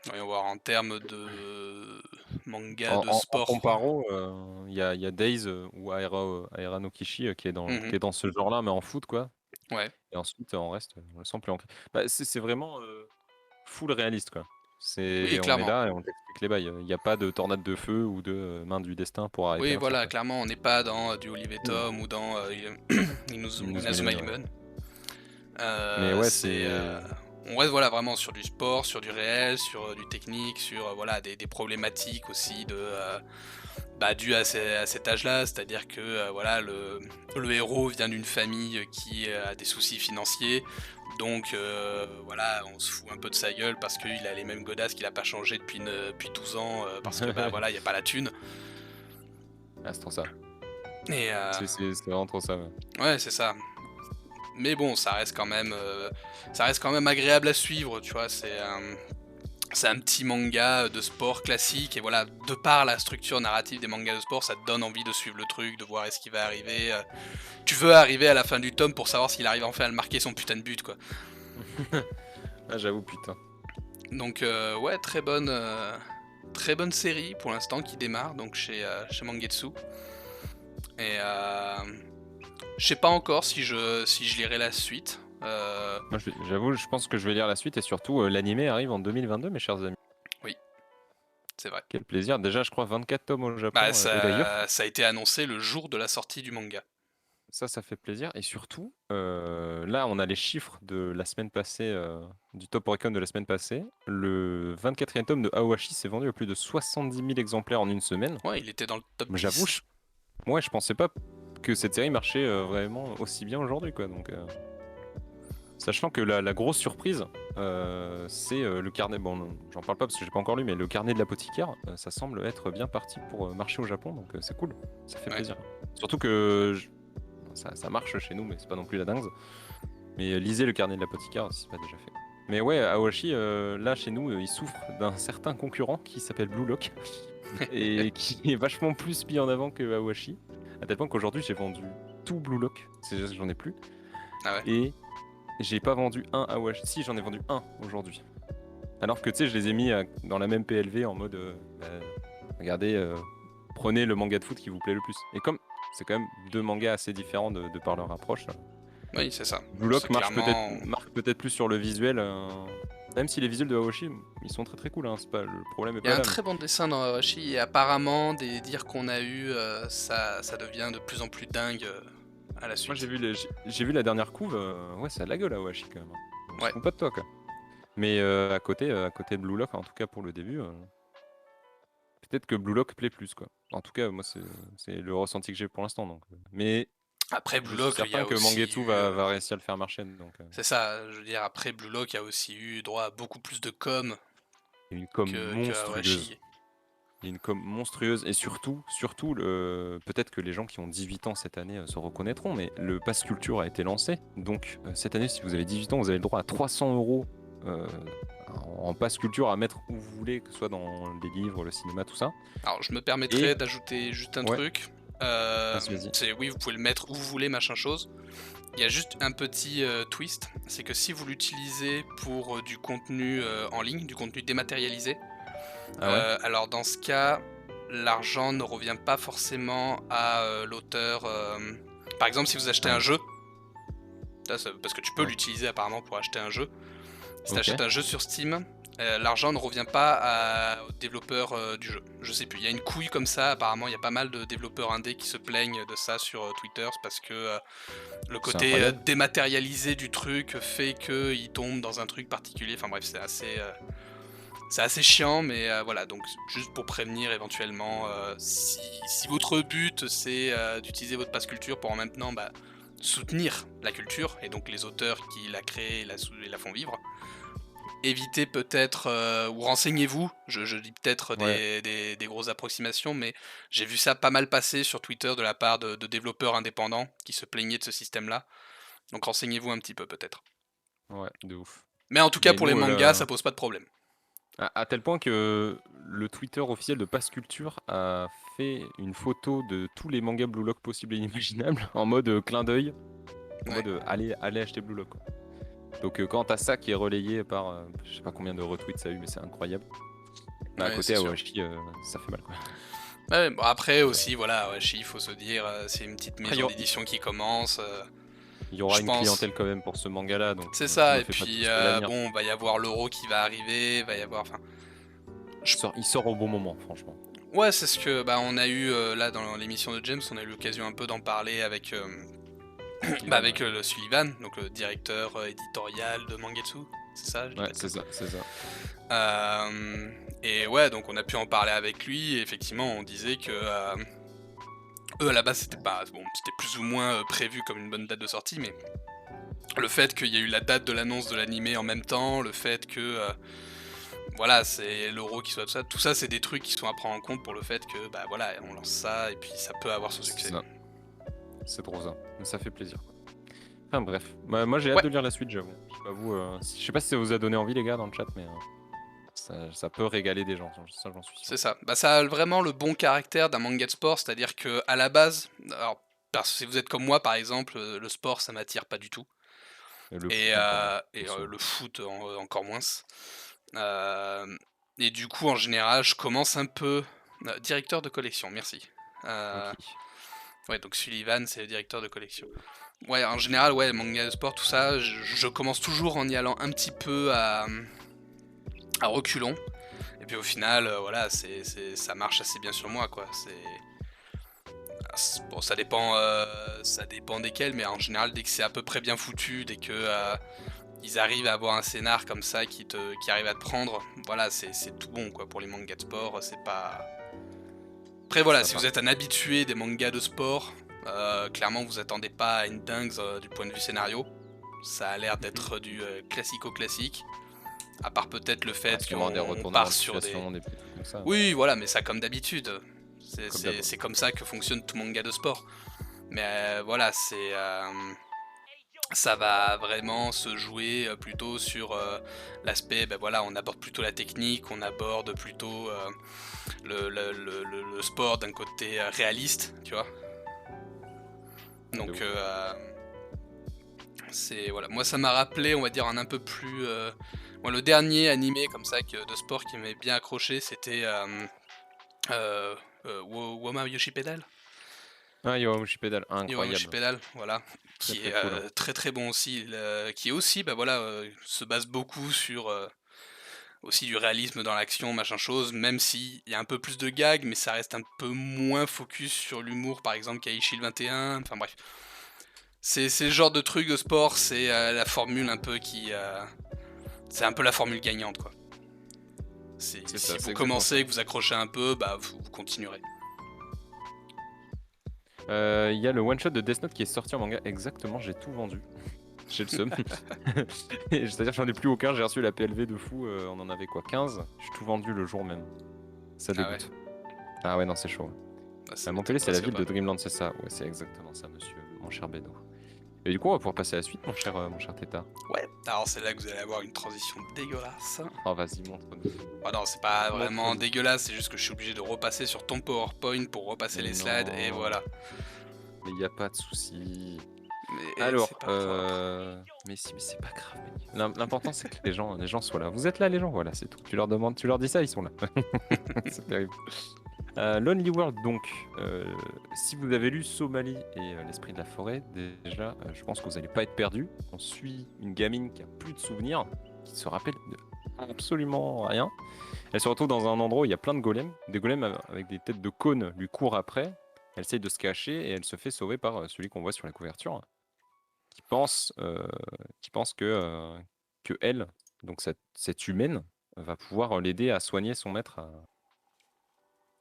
voyons voir, en termes de manga En, de en sport. comparo, il y a Days ou Aera no Kishi qui Mhm. est dans ce genre-là, mais en foot, quoi. Ouais. Et ensuite, en reste, on le sent plus ancré. Bah, c'est vraiment full réaliste, quoi. Oui, On est clairement. là et on t'explique les bails. Il n'y a pas de tornade de feu ou de main du destin pour arrêter Oui, un truc, voilà, quoi. clairement, on n'est pas dans du Olive Mm. Tom ou dans Inazuma Inazuma Eleven, ouais. Eleven. Mais ouais, C'est on reste voilà vraiment sur du sport, sur du réel, sur du technique, sur voilà des problématiques aussi bah, dues à cet âge-là, c'est-à-dire que voilà le héros vient d'une famille qui a des soucis financiers, donc voilà on se fout un peu de sa gueule parce qu'il a les mêmes godasses qu'il a pas changé depuis 12 ans parce que bah voilà il y a pas la thune Ah, c'est trop ça. et C'est vraiment trop ça, ouais. ouais c'est ça. Mais bon, ça reste quand même agréable à suivre, tu vois. C'est un petit manga de sport classique et voilà, de par la structure narrative des mangas de sport, ça te donne envie de suivre le truc, de voir est-ce qu'il va arriver. Tu veux arriver à la fin du tome pour savoir s'il arrive enfin à le marquer son putain de but, quoi. Ah, j'avoue, putain. Donc ouais, très bonne série pour l'instant qui démarre donc chez Mangetsu. Et je sais pas encore si je lirai la suite. Moi, j'avoue, je pense que je vais lire la suite et surtout, l'animé arrive en 2022, mes chers amis. Oui, c'est vrai. Quel plaisir. Déjà, je crois 24 tomes au Bah, Japon. Et d'ailleurs, ça a été annoncé le jour de la sortie du manga. ça fait plaisir. Et surtout, là, on a les chiffres de la semaine passée, du Top Oricon de la semaine passée. Le 24e tome de Aoashi s'est vendu à plus de 70 000 exemplaires en une semaine. Ouais, il était dans le top Mais j'avoue, 10. moi, je pensais pas que cette série marchait vraiment aussi bien aujourd'hui, quoi. Donc, sachant que la grosse surprise, c'est le carnet. Bon, non, j'en parle pas parce que j'ai pas encore lu, mais le carnet de l'apothicaire, ça semble être bien parti pour marcher au Japon, donc c'est cool. Ça fait Ouais. plaisir. Surtout que ça marche chez nous, mais c'est pas non plus la dingue. Mais lisez le carnet de l'apothicaire si c'est pas déjà fait. Mais ouais, Awashi, là chez nous, il souffre d'un certain concurrent qui s'appelle Blue Lock et qui est vachement plus mis en avant que Awashi. À tel point qu'aujourd'hui, j'ai vendu tout Blue Lock, c'est juste que j'en ai plus. Ah ouais. Et j'ai pas vendu un Awashi. Si, j'en ai vendu un aujourd'hui. Alors que tu sais, je les ai mis dans la même PLV en mode regardez, prenez le manga de foot qui vous plaît le plus. Et comme c'est quand même 2 mangas assez différents de par leur approche, Oui, c'est ça. Blue C'est Lock clairement marque peut-être plus sur le visuel. Même si les visuels de Aoshi, ils sont très très cool, hein, c'est pas, le problème est il y a pas un là. très bon dessin dans Arashi et apparemment des dires qu'on a eu, ça devient de plus en plus dingue à la Moi suite. j'ai vu la dernière couve, ouais, ça a de la gueule Aoshi quand même, hein. On se Ouais. fout pas de toi, quoi. Mais à côté de Blue Lock, en tout cas pour le début, peut-être que Blue Lock plaît plus, quoi. En tout cas, moi c'est le ressenti que j'ai pour l'instant, donc. Mais Après je Blue suis Lock, il y certain a que aussi Mangetsu eu va réussir à le faire marcher, donc. c'est ça, je veux dire après Blue Lock, il y a aussi eu droit à beaucoup plus de com Il y a une com que monstrueuse. Awashi. Il y a une com monstrueuse et surtout peut-être que les gens qui ont 18 ans cette année se reconnaîtront, mais le Pass Culture a été lancé. Donc cette année, si vous avez 18 ans, vous avez le droit à 300 € euh, en passe culture à mettre où vous voulez, que ce soit dans les livres, le cinéma, tout ça. Alors, je me Et permettrais d'ajouter juste un ouais, truc. vas-y. C'est oui, vous pouvez le mettre où vous voulez, machin chose. Il y a juste un petit twist, c'est que si vous l'utilisez pour du contenu en ligne, du contenu dématérialisé, Ah ouais? alors dans ce cas, l'argent ne revient pas forcément à l'auteur. Par exemple, si vous achetez Ah un oui. jeu, parce que tu peux Ouais. l'utiliser apparemment pour acheter un jeu. Si tu Ok. achètes un jeu sur Steam, l'argent ne revient pas au développeur du jeu. Je sais plus, il y a une couille comme ça, apparemment il y a pas mal de développeurs indés qui se plaignent de ça sur Twitter, c'est parce que le C'est côté incroyable. dématérialisé du truc fait qu'il tombe dans un truc particulier, enfin bref c'est assez chiant, mais voilà, donc juste pour prévenir éventuellement, si votre but c'est d'utiliser votre passe culture pour en même temps soutenir la culture, et donc les auteurs qui la créent et la font vivre, évitez peut-être, ou renseignez-vous, je dis peut-être Ouais. des grosses approximations, mais j'ai vu ça pas mal passer sur Twitter de la part de développeurs indépendants qui se plaignaient de ce système-là, donc renseignez-vous un petit peu peut-être. Ouais, de ouf. Mais en tout cas Mais pour les nous, mangas, ça pose pas de problème. à tel point que le Twitter officiel de Passe Culture a fait une photo de tous les mangas Blue Lock possibles et inimaginables en mode clin d'œil, en Ouais, mode allez acheter Blue Lock, quoi. Donc quand t'as ça qui est relayé par je sais pas combien de retweets ça a eu, mais c'est incroyable. Mais à ouais, c'est côté, sûr. Awashi, ça fait mal, quoi. Ouais, bon après Ouais. aussi, voilà, ouais, il faut se dire, c'est une petite Après, maison d'édition qui commence, il y aura je une pense. clientèle quand même pour ce manga-là, donc C'est je ça, me et fais pas de puis soucis pour l'avenir. bon, va y avoir l'euro qui va arriver, va y avoir, enfin, je Il sort au bon moment, franchement. ouais, c'est ce que on a eu là dans l'émission de James, on a eu l'occasion un peu d'en parler avec Sullivan, ouais. le Sullivan, donc le directeur éditorial de Mangetsu, c'est ça, je dis Ouais, pas de c'est ça, conneries. c'est ça. Et ouais, donc on a pu en parler avec lui, et effectivement on disait que eux à la base c'était pas bon, c'était plus ou moins prévu comme une bonne date de sortie, mais le fait qu'il y ait eu la date de l'annonce de l'animé en même temps, le fait que voilà, c'est l'euro qui soit tout ça c'est des trucs qui sont à prendre en compte pour le fait que bah voilà, on lance ça et puis ça peut avoir son C'est succès. ça. C'est trop ça. Mais ça fait plaisir, quoi. Enfin bref. Moi j'ai hâte Ouais, de lire la suite, j'avoue. Je sais pas vous, je sais pas si ça vous a donné envie les gars dans le chat, mais ça peut régaler des gens, ça j'en suis sûr. c'est ça. Bah ça a vraiment le bon caractère d'un manga de sport, c'est-à-dire que à la base, alors parce que si vous êtes comme moi par exemple, le sport ça m'attire pas du tout Et le et foot encore moins. le foot encore moins. Et du coup en général, je commence un peu directeur de collection, merci. Ok. Heu, ouais donc Sullivan c'est le directeur de collection. Ouais, en général, ouais, manga de sport, tout ça, je commence toujours en y allant un petit peu à reculons. Et puis au final, voilà, ça marche assez bien sur moi, quoi. Bon, ça dépend desquels, mais en général, dès que c'est à peu près bien foutu, dès que ils arrivent à avoir un scénar comme ça qui arrive à te prendre, voilà, c'est tout bon, quoi. Pour les mangas de sport, c'est pas. Après, voilà, Ça si vous part. êtes un habitué des mangas de sport, clairement, vous attendez pas à une dingue du point de vue scénario. Ça a l'air Mhm. d'être du classico-classique. À part peut-être le Ah, fait sûrement des qu'on retournements part de sur des. situation, des petits trucs comme ça. Oui, voilà, mais ça comme d'habitude. Comme d'hab. C'est comme ça que fonctionne tout manga de sport. Mais voilà, ça va vraiment se jouer plutôt sur l'aspect, ben voilà, on aborde plutôt la technique, on aborde plutôt le sport d'un côté réaliste, tu vois. De Donc ouf. c'est voilà, moi ça m'a rappelé, on va dire un peu plus. Moi, le dernier animé comme ça de sport qui m'avait bien accroché, c'était Woma Yoshi Pedal. Ah, Yowamushi Pedal, Yoshi incroyable. Pedal, voilà, Très qui très est cool, hein. très très bon aussi, qui est aussi, bah voilà, se base beaucoup sur aussi du réalisme dans l'action, machin chose, même s'il y a un peu plus de gags, mais ça reste un peu moins focus sur l'humour, par exemple, qu'à Ishii le 21, enfin bref. C'est le genre de truc de sport, c'est la formule un peu qui. C'est un peu la formule gagnante, quoi. C'est Si ça, vous c'est exactement commencez ça. et que vous accrochez un peu, bah vous continuerez. Il y a le one shot de Death Note qui est sorti en manga. Exactement, j'ai tout vendu. J'ai le seum. C'est-à-dire que j'en ai plus aucun, j'ai reçu la PLV de fou, on en avait quoi, 15? J'ai tout vendu le jour même. Ça Ah ouais, dégoûte. Ah ouais, non, c'est chaud. bah, ça m'étonne Montpellier, c'est la presque ville pas. de Dreamland, c'est ça. Ouais, c'est exactement ça, monsieur, mon cher Bédo. Et du coup, on va pouvoir passer à la suite, mon cher Tétard. Ouais, alors c'est là que vous allez avoir une transition dégueulasse. Oh, vas-y, montre-nous. Bah non, c'est pas vraiment Montre-nous. dégueulasse, c'est juste que je suis obligé de repasser sur ton PowerPoint pour repasser Mais les slides, et non, voilà. mais il n'y a pas de souci. Mais c'est Alors, pas grave. mais si, mais c'est pas grave, Manny. L'important, c'est que les gens soient là. Vous êtes là, les gens, voilà, c'est tout. Tu leur demandes, tu leur dis ça, ils sont là. C'est terrible. Lonely World, donc, si vous avez lu Somalie et l'esprit de la forêt, déjà, je pense que vous n'allez pas être perdu. On suit une gamine qui a plus de souvenirs, qui se rappelle de absolument rien. Elle se retrouve dans un endroit où il y a plein de golems. Des golems avec des têtes de cônes lui courent après. Elle essaye de se cacher et elle se fait sauver par celui qu'on voit sur la couverture, qui pense, que elle, donc cette humaine, va pouvoir l'aider à soigner son maître,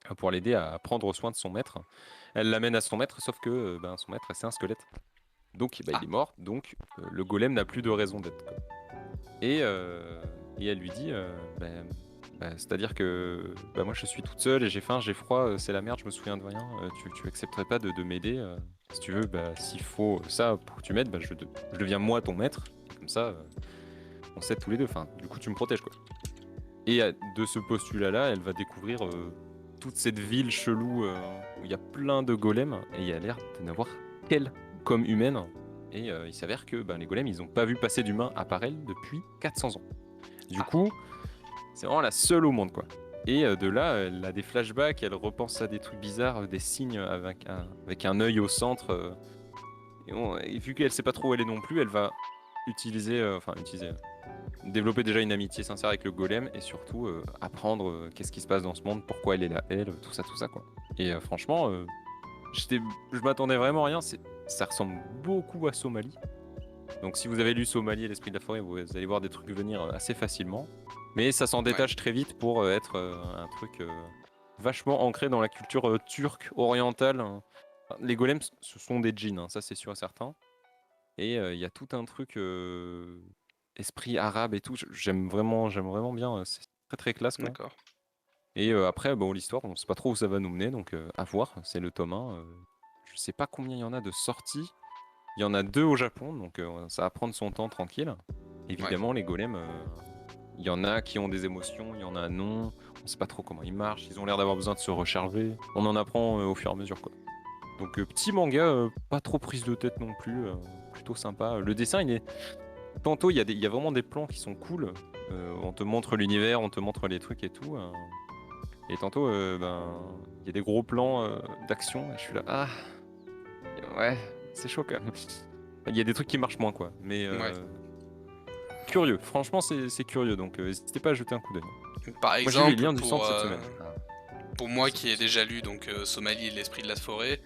va pouvoir l'aider à prendre soin de son maître. Elle l'amène à son maître, sauf que ben, son maître, c'est un squelette. Donc bah, il Ah, est mort, donc le golem n'a plus de raison d'être, quoi. Et, euh, et elle lui dit, c'est-à-dire que bah, moi je suis toute seule et j'ai faim, j'ai froid, c'est la merde, je me souviens de rien, tu accepterais pas de m'aider, si tu veux, bah, s'il faut ça pour que tu m'aides, bah, je deviens moi ton maître, et comme ça on s'aide tous les deux, enfin du coup tu me protèges quoi. Et de ce postulat-là, elle va découvrir toute cette ville chelou où il y a plein de golems et il y a l'air de n'avoir qu'elle comme humaine. Et il s'avère que ben, les golems, ils n'ont pas vu passer d'humains à part elle depuis 400 ans. Du ah, coup, c'est vraiment la seule au monde, quoi. Et de là, elle a des flashbacks, elle repense à des trucs bizarres, des signes avec un œil au centre. Et vu qu'elle sait pas trop où elle est non plus, elle va développer déjà une amitié sincère avec le golem et surtout apprendre qu'est-ce qui se passe dans ce monde, pourquoi elle est là, elle, tout ça, quoi. Et franchement, je m'attendais vraiment à rien. Ça ressemble beaucoup à Somalie. Donc si vous avez lu Somalie et l'esprit de la forêt, vous allez voir des trucs venir assez facilement. Mais ça s'en ouais, détache très vite pour être un truc vachement ancré dans la culture turque, orientale, hein. Enfin, les golems, ce sont des djinns, hein, ça c'est sûr et certain. Et il y a tout un truc esprit arabe et tout. J'aime vraiment bien. C'est très très classe, quoi. d'accord. Et après, bon, l'histoire, on sait pas trop où ça va nous mener, donc à voir. C'est le tome 1. Je sais pas combien il y en a de sorties. Il y en a 2 au Japon, donc ça va prendre son temps tranquille. Ouais. Évidemment, les golems, il y en a qui ont des émotions, il y en a non. On sait pas trop comment ils marchent. Ils ont l'air d'avoir besoin de se recharger. On en apprend au fur et à mesure, quoi. Donc petit manga, pas trop prise de tête non plus, plutôt sympa. Le dessin, il est tantôt il y a vraiment des plans qui sont cool. On te montre l'univers, on te montre les trucs et tout. Et tantôt, il y a des gros plans d'action. Et je suis là, ah, ouais, c'est chaud quand même. Il y a des trucs qui marchent moins, quoi. Mais Ouais. curieux. Franchement, c'est curieux. Donc, n'hésitez pas à jeter un coup d'œil. Par Moi, j'ai lu les exemple, liens du centre cette semaine. Ah, pour moi c'est qui ai c'est- déjà lu donc Somalie et l'esprit de la forêt,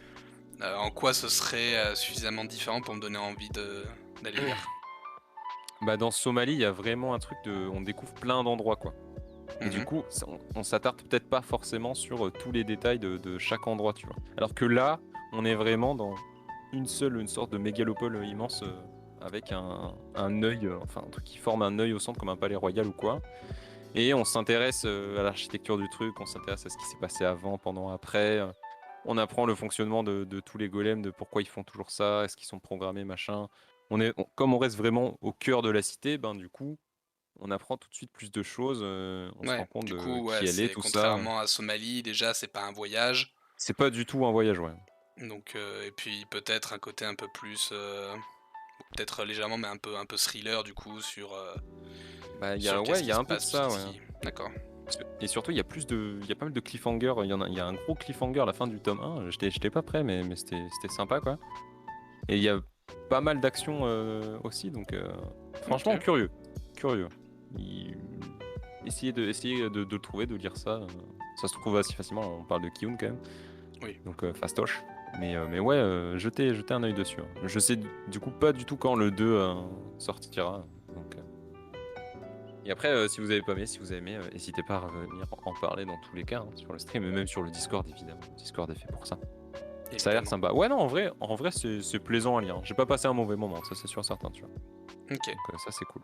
en quoi ce serait suffisamment différent pour me donner envie d'aller lire? Bah, dans Somalie, il y a vraiment un truc on découvre plein d'endroits, quoi. Et du Mhm. coup, on s'attarde peut-être pas forcément sur tous les détails de chaque endroit, tu vois. Alors que là, on est vraiment dans une sorte de mégalopole immense avec un œil, enfin un truc qui forme un œil au centre comme un palais royal ou quoi. Et on s'intéresse à l'architecture du truc, on s'intéresse à ce qui s'est passé avant, pendant, après. On apprend le fonctionnement de tous les golems, de pourquoi ils font toujours ça, est-ce qu'ils sont programmés, machin. Comme on reste vraiment au cœur de la cité, ben du coup, on apprend tout de suite plus de choses, on se Ouais, rend compte du de coup, ouais, qui elle est, c'est tout ça. contrairement à Somalie, déjà, c'est pas un voyage. C'est pas du tout un voyage, ouais. Donc, et puis peut-être un côté un peu plus, peut-être légèrement, mais un peu thriller du coup Bah, sur ouais, qu'est-ce il y qui a se un peu de passe, ça, ouais. D'accord. Et surtout, il y a pas mal de cliffhangers. Il y a un gros cliffhanger à la fin du tome 1. J'étais pas prêt, mais c'était sympa, quoi. Et il y a pas mal d'actions aussi, donc franchement, Ok. curieux. Curieux. Il- Essayez de le trouver, de lire ça. Ça se trouve assez facilement, on parle de Kiyun quand même. Oui. Donc fastoche. Mais ouais, jetez un œil dessus, hein. Je sais du coup pas du tout quand le 2 sortira. Donc, et après, si vous avez pas aimé, si vous avez aimé, n'hésitez pas à revenir en parler dans tous les cas, hein, sur le stream et même sur le Discord évidemment. Le Discord est fait pour ça. Ça a l'air Évidemment. sympa. Ouais, non, en vrai c'est plaisant à lire, hein. J'ai pas passé un mauvais moment, ça c'est sûr certain, tu vois. Ok. Donc ça c'est cool.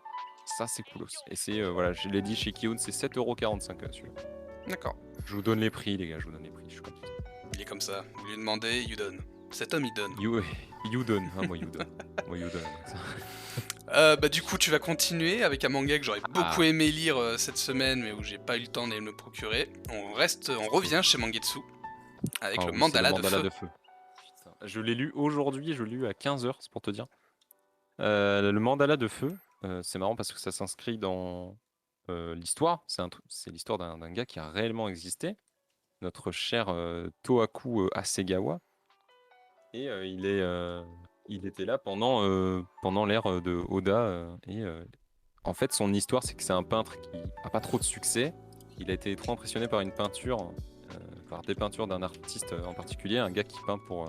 Ça c'est cool aussi. Et c'est, voilà, je l'ai dit chez Kiyun, c'est 7,45€ celui-là. D'accord. Je vous donne les prix, les gars, je vous donne les prix. Je suis comme ça. Il est comme ça. Vous lui demandez, il you donne. Cet homme, il donne. Yudon, hein, moi Yudon. Moi Yudon. Bah, du coup, tu vas continuer avec un manga que j'aurais beaucoup Ah, aimé lire cette semaine, mais où j'ai pas eu le temps de me le procurer. On revient chez Mangetsu avec ah le oui, c'est le Mandala de mandala Feu. de feu. Putain. Je l'ai lu aujourd'hui, je l'ai lu à 15 h, c'est pour te dire. Le mandala de feu, c'est marrant parce que ça s'inscrit dans l'histoire. C'est l'histoire d'un gars qui a réellement existé, notre cher Tohaku Hasegawa. Et il était là pendant l'ère de Oda. En fait, son histoire, c'est que c'est un peintre qui a pas trop de succès. Il a été trop impressionné par une peinture, par des peintures d'un artiste en particulier, un gars qui peint pour,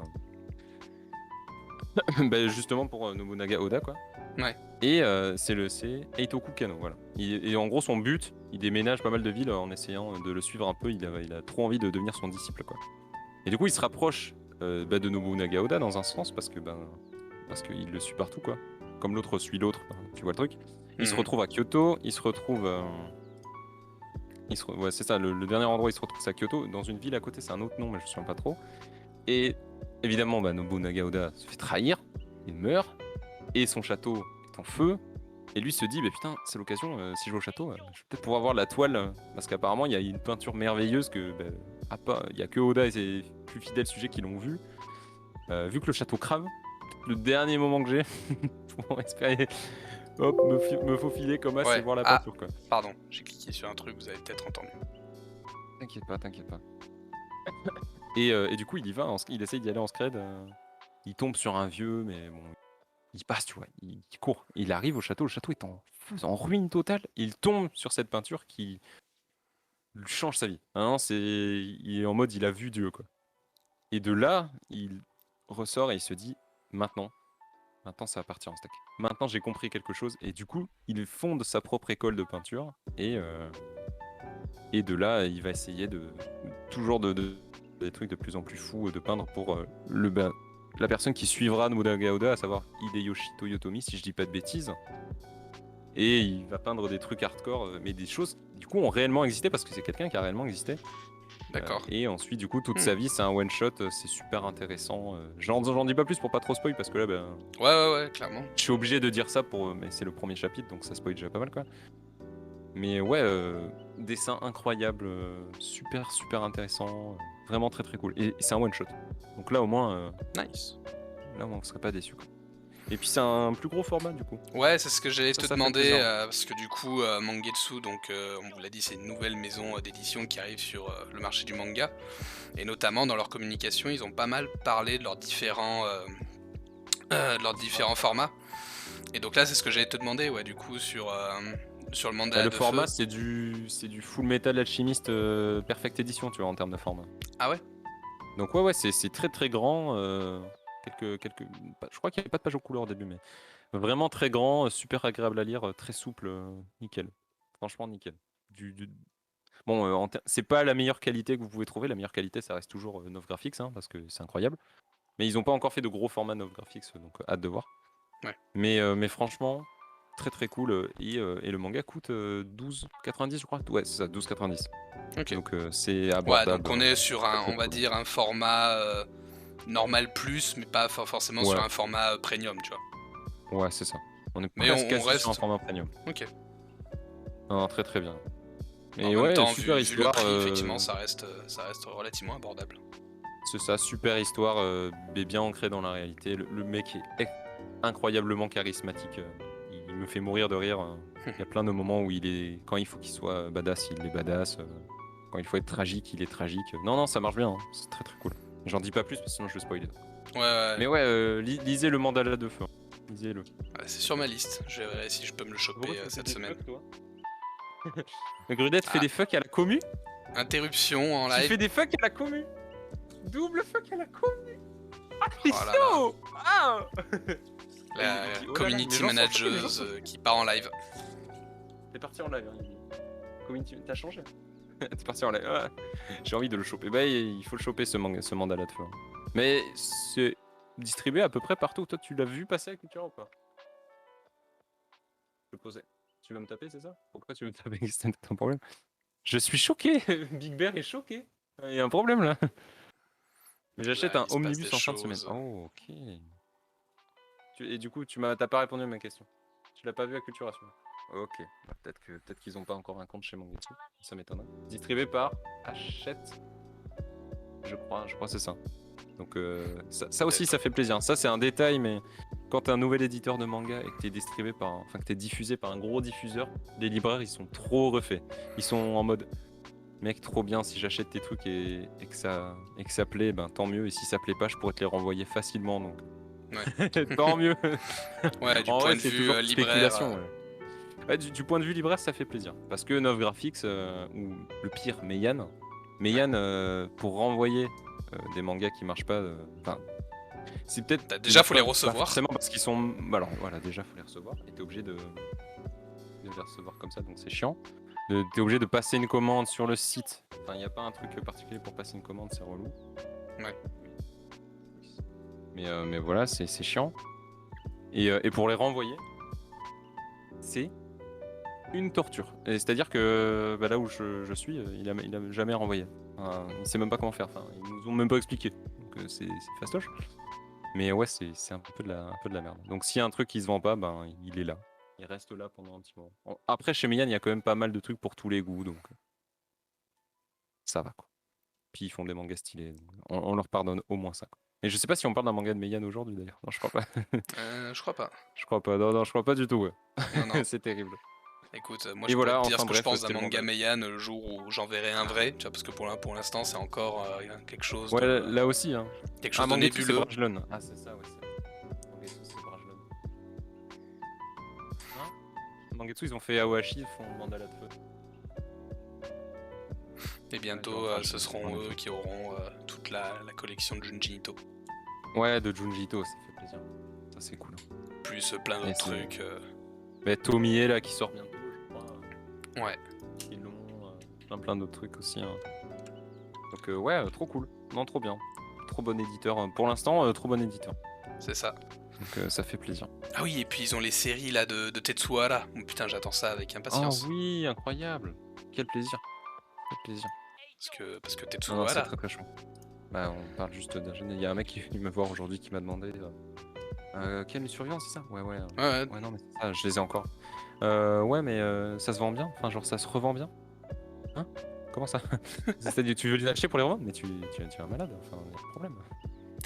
bah, justement pour Nobunaga Oda, quoi. Ouais. Et c'est Eitoku Kano, voilà. Et en gros, son but, il déménage pas mal de villes en essayant de le suivre un peu. Il a trop envie de devenir son disciple, quoi. Et du coup, il se rapproche de Nobunaga Oda dans un sens parce qu'il le suit partout, quoi. Comme l'autre suit l'autre, tu vois le truc. Il se Mhm. retrouve à Kyoto, ouais, c'est ça, le dernier endroit où il se retrouve, c'est à Kyoto. Dans une ville à côté, c'est un autre nom, mais je ne me souviens pas trop. Et évidemment, Nobunaga Oda se fait trahir, il meurt, et son château est en feu. Et lui se dit, bah, putain, c'est l'occasion, si je vais au château, je vais peut-être pouvoir voir la toile, parce qu'apparemment, il y a une peinture merveilleuse que, il n'y a que Oda et ses plus fidèles sujets qui l'ont vue. Vu que le château crame, le dernier moment que j'ai pour espérer, hop, me faufiler comme as et Ouais. voir la Ah, peinture, quoi. pardon, j'ai cliqué sur un truc, vous avez peut-être entendu. T'inquiète pas, t'inquiète pas. Et du coup, il y va, il essaye d'y aller en scred. Il tombe sur un vieux, mais bon, il passe, tu vois, il court. Il arrive au château, le château est en ruine totale. Il tombe sur cette peinture qui lui change sa vie. Hein, il est en mode, il a vu Dieu, quoi. Et de là, il ressort et il se dit, maintenant, ça va partir en steak. Maintenant, j'ai compris quelque chose. Et du coup, il fonde sa propre école de peinture. Et de là, il va essayer toujours des trucs de plus en plus fous de peindre pour la personne qui suivra Nobunaga Oda, à savoir Hideyoshi Toyotomi, si je dis pas de bêtises. Et il va peindre des trucs hardcore, mais des choses qui, du coup, ont réellement existé parce que c'est quelqu'un qui a réellement existé. D'accord. Et ensuite, du coup, toute Hmm. sa vie, c'est un one-shot, c'est super intéressant. J'en dis pas plus pour pas trop spoil parce que là, Ouais, clairement. je suis obligé de dire ça mais c'est le premier chapitre, donc ça spoil déjà pas mal, quoi. Mais ouais, dessin incroyable, super super intéressant, vraiment très très cool. Et c'est un one shot. Donc là au moins, Nice. on serait pas déçu, quoi. Et puis c'est un plus gros format du coup. Ouais, c'est ce que j'allais te Ça fait demander, plaisir. parce que du coup, Mangetsu, donc on vous l'a dit, c'est une nouvelle maison d'édition qui arrive sur le marché du manga. Et notamment dans leur communication, ils ont pas mal parlé de leurs différents formats. Et donc là, c'est ce que j'allais te demander, ouais, du coup, sur le Bah, Mandala le de Feu. format c'est du Full Metal Alchemist Perfect Edition, tu vois, en termes de format. Ah ouais? Donc ouais c'est très très grand. Je crois qu'il n'y avait pas de page en couleur au début, mais vraiment très grand, super agréable à lire, très souple, nickel. Franchement nickel. Bon, c'est pas la meilleure qualité que vous pouvez trouver. La meilleure qualité, ça reste toujours Nov Graphics, hein, parce que c'est incroyable. Mais ils n'ont pas encore fait de gros formats Nov Graphics, donc hâte de voir. Ouais. Mais franchement, très très cool. Et le manga coûte 12,90, je crois. Ouais, c'est ça, 12,90. Ok. Donc c'est Ouais, donc abordable. on est sur Très un, très on va cool. dire, un format normal plus, mais pas forcément sur Ouais, un format premium, tu vois. ouais, c'est ça. On est Mais presque on quasi sur un reste. format premium. Ok. Non, très très bien. En Et même ouais, temps, super vu le histoire. prix, effectivement, ça reste relativement abordable. C'est ça, super histoire, mais bien ancrée dans la réalité. Le mec est incroyablement charismatique. Il me fait mourir de rire. Il y a plein de moments où quand il faut qu'il soit badass, il est badass. Quand il faut être tragique, il est tragique. Non, non, ça marche bien, hein. C'est très très cool. J'en dis pas plus parce que sinon je vais spoiler. Ouais, Mais ouais, lisez le Mandala de Feu, hein. Lisez-le. ouais, c'est sur ma liste. Je verrai si je peux me le Pourquoi choper tu me fais cette des semaine. fucks, toi? Le Grudette fait Ah, des fucks à la commu? interruption en Tu live. fais des fucks à la commu? Double fuck à la commu? Ah, t'es Oh là là. chaud! Ah! La Oh là là, community les gens sont choqués, les gens manageuse sont... qui part en live. T'es parti en live, hein, t'as changé? T'es parti en live. Ah, j'ai envie de le choper. Bah, il faut le choper ce mandala de feu, hein. Mais c'est distribué à peu près partout. Toi, tu l'as vu passer à Cultura ou pas? Je posais. Tu vas me taper, c'est ça? Pourquoi tu veux me taper? C'est un problème. Je suis choqué. Big Bear est choqué. Il y a un problème là. Mais j'achète Là, un il se passe omnibus des en fin de semaine. choses. Oh, ok. Et du coup, t'as pas répondu à ma question. Tu l'as pas vu à Culturation. Ok. Bah, peut-être qu'ils ont pas encore un compte chez Mangetsu. Ça m'étonnerait. Distribué par Hachette, je crois que c'est ça. Donc ça aussi, ça fait plaisir. Ça, c'est un détail, mais quand t'es un nouvel éditeur de manga et que t'es distribué que t'es diffusé par un gros diffuseur, les libraires, ils sont trop refaits. Ils sont en mode, mec, trop bien, si j'achète tes trucs et que ça plaît, ben tant mieux. Et si ça plaît pas, je pourrais te les renvoyer facilement. Donc Ouais. tant mieux. Ouais, du En point vrai, de c'est vue toujours une libraire. spéculation. Ouais. Ouais, du point de vue libraire, ça fait plaisir. Parce que Nov Graphics, ou le pire, Meian, Ouais. pour renvoyer des mangas qui marchent pas, c'est peut-être ils Déjà, marchent faut les pas recevoir. forcément parce qu'ils sont. Alors voilà, déjà faut les recevoir et t'es obligé de les recevoir comme ça, donc c'est chiant. T'es obligé de passer une commande sur le site. Enfin, il n'y a pas un truc particulier pour passer une commande, c'est relou. Ouais. Mais voilà, c'est chiant. Et pour les renvoyer, c'est une torture. C'est-à-dire que là où je suis, il a jamais renvoyé. Enfin, il sait même pas comment faire. Enfin, ils nous ont même pas expliqué. Donc c'est fastoche. Mais ouais, c'est un peu de la merde. Donc s'il y a un truc qui se vend pas, ben il est là. Il reste là pendant un petit moment. Après, chez Meian, il y a quand même pas mal de trucs pour tous les goûts, donc ça va quoi. Puis ils font des mangas stylés. On leur pardonne au moins ça, quoi. Et je sais pas si on parle d'un manga de Meian aujourd'hui d'ailleurs. Non, je crois pas. Je crois pas. Je crois pas. Non, je crois pas du tout. Ouais. Non, non. C'est terrible. Écoute, moi Et je pourrais voilà, te dire ce enfin que je bref, pense d'un c'était le manga manga. Meian le jour où j'en verrai un vrai, tu vois, parce que pour l'instant c'est encore quelque chose Ouais, de là aussi. Hein. quelque Ah, chose de Mangetsu, c'est nébuleux. Brajlon. Ah, c'est ça, ouais. Mangetsu, c'est Brajlon. Hein Mangetsu, ils ont fait Awashi, ils font Mandala de Feu. Et bientôt, ce seront eux qui auront toute la collection de Junji Ito. Ouais, de Junji Ito, ça fait plaisir. Ça, c'est cool. Plus plein d'autres trucs. Mais Tomie là qui sort bientôt, je crois. Ouais. Ils l'ont plein d'autres trucs aussi. Hein. Donc ouais, trop cool. Non, trop bien. Trop bon éditeur. Pour l'instant, trop bon éditeur. C'est ça. Donc ça fait plaisir. Ah oui, et puis ils ont les séries là de Tetsuhara. Oh, putain, j'attends ça avec impatience. Oh oui, incroyable. Quel plaisir. Quel plaisir. Parce que Non, c'est Tetsuhara. très très chaud. Bah, on parle juste d'un jeune. Il y a un mec qui est venu me voir aujourd'hui qui m'a demandé quelle surveillance, c'est ça? Ouais, Ouais. non, mais c'est ça, je les ai encore. Ouais, mais ça se vend bien? Enfin, genre, ça se revend bien? Hein? Comment ça? C'est-à-dire, tu veux les acheter pour les revendre? Mais tu es un malade, enfin, il y a un problème.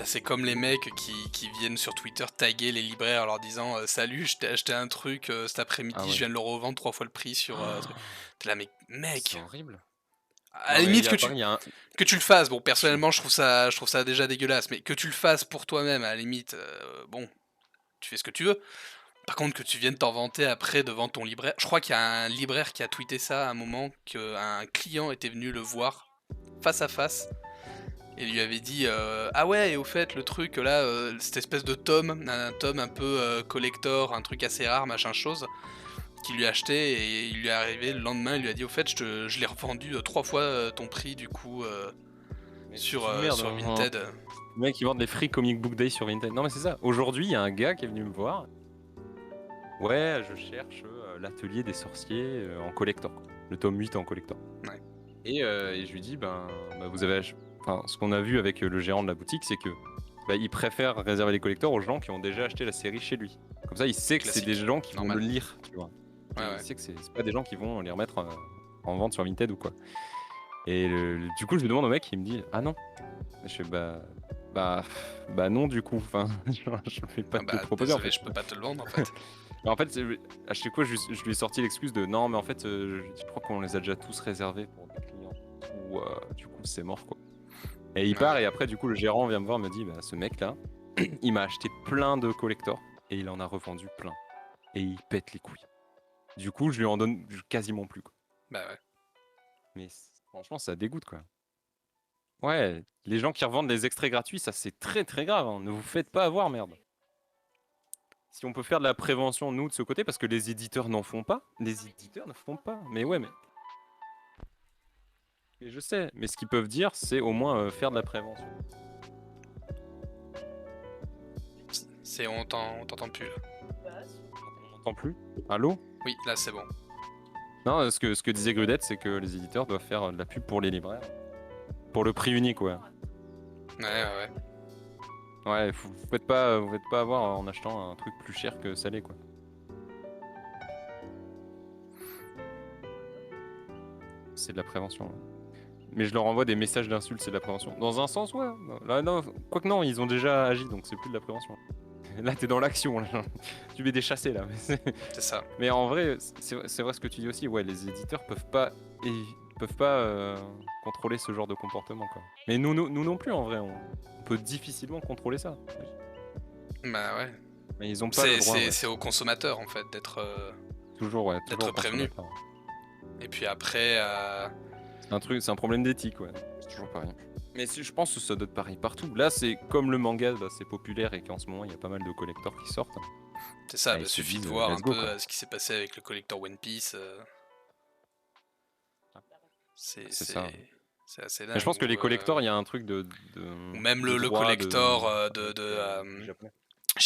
C'est comme les mecs qui viennent sur Twitter taguer les libraires en leur disant salut, je t'ai acheté un truc cet après-midi, Ah ouais. je viens de le revendre 3 fois le prix sur. T'es là, mec. C'est horrible. À la limite que tu le fasses. Bon, personnellement, je trouve ça déjà dégueulasse, mais que tu le fasses pour toi-même, à la limite, bon, tu fais ce que tu veux. Par contre, que tu viennes t'en vanter après devant ton libraire. Je crois qu'il y a un libraire qui a tweeté ça à un moment, qu'un client était venu le voir face à face et lui avait dit ah ouais, et au fait, le truc là, cette espèce de tome, un tome un peu collector, un truc assez rare, machin chose, qu'il lui a acheté et il lui est arrivé le lendemain, il lui a dit au fait, je l'ai revendu 3 fois ton prix du coup sur Vinted. Le mec, ils vendent les Free Comic Book Day sur Vinted. Non, mais c'est ça. Aujourd'hui, il y a un gars qui est venu me voir. Ouais, je cherche l'atelier des sorciers en collector. Le tome 8 en collector. Ouais. Et je lui dis, vous avez. Enfin, ce qu'on a vu avec le gérant de la boutique, c'est que il préfère réserver les collectors aux gens qui ont déjà acheté la série chez lui. Comme ça, il sait que c'est des gens qui vont le lire, tu vois. Il sait que c'est pas des gens qui vont les remettre en vente sur Vinted ou quoi. Et du coup, je lui demande au mec, il me dit, ah non. Je fais bah non du coup. Enfin, je vais pas te le proposer. Désolé, en fait. je peux pas te le vendre en fait. En fait, à chaque fois, je lui ai sorti l'excuse de non, mais en fait, je crois qu'on les a déjà tous réservés pour des clients. Ou du coup, c'est mort quoi. Et il part, et après, du coup, le gérant vient me voir, me dit ce mec-là, il m'a acheté plein de collectors et il en a revendu plein. Et il pète les couilles. Du coup, je lui en donne quasiment plus quoi. Bah ouais. Mais franchement, ça dégoûte quoi. Ouais, les gens qui revendent les extraits gratuits, ça c'est très très grave. Hein. Ne vous faites pas avoir, merde. Si on peut faire de la prévention, nous, de ce côté, parce que les éditeurs n'en font pas. Les éditeurs ne font pas. Mais ouais, mais... Et je sais, mais ce qu'ils peuvent dire, c'est au moins faire de la prévention. On t'entend plus là. On n'entend plus? Allô? Oui, là c'est bon. Non, ce que disait Grudette, c'est que les éditeurs doivent faire de la pub pour les libraires. Pour le prix unique, ouais. Ouais. Ouais, vous faites pas avoir en achetant un truc plus cher que ça l'est, quoi. C'est de la prévention. Mais je leur envoie des messages d'insultes, c'est de la prévention. Dans un sens, ouais. Là, non, quoique non, ils ont déjà agi, donc c'est plus de la prévention. Là, t'es dans l'action, là. Tu mets des chassés, là. C'est ça. Mais en vrai, c'est vrai ce que tu dis aussi. Ouais, les éditeurs peuvent pas contrôler ce genre de comportement, quoi. Mais nous non plus, en vrai. On peut difficilement contrôler ça. Bah ouais. Mais ils ont pas le droit. Ouais. C'est aux consommateurs en fait d'être Toujours d'être prévenu. Et puis après. C'est un problème d'éthique, ouais. C'est toujours pareil. Mais je pense que ça doit être pareil partout. Là, c'est comme le manga, bah, c'est populaire et qu'en ce moment, il y a pas mal de collecteurs qui sortent. C'est ça, il suffit de disent, voir un let's go, peu quoi. ce qui s'est passé avec le collector One Piece. C'est ça. C'est assez dingue. Mais je pense que les collectors, il y a un truc ou même de le droit, collector japonais.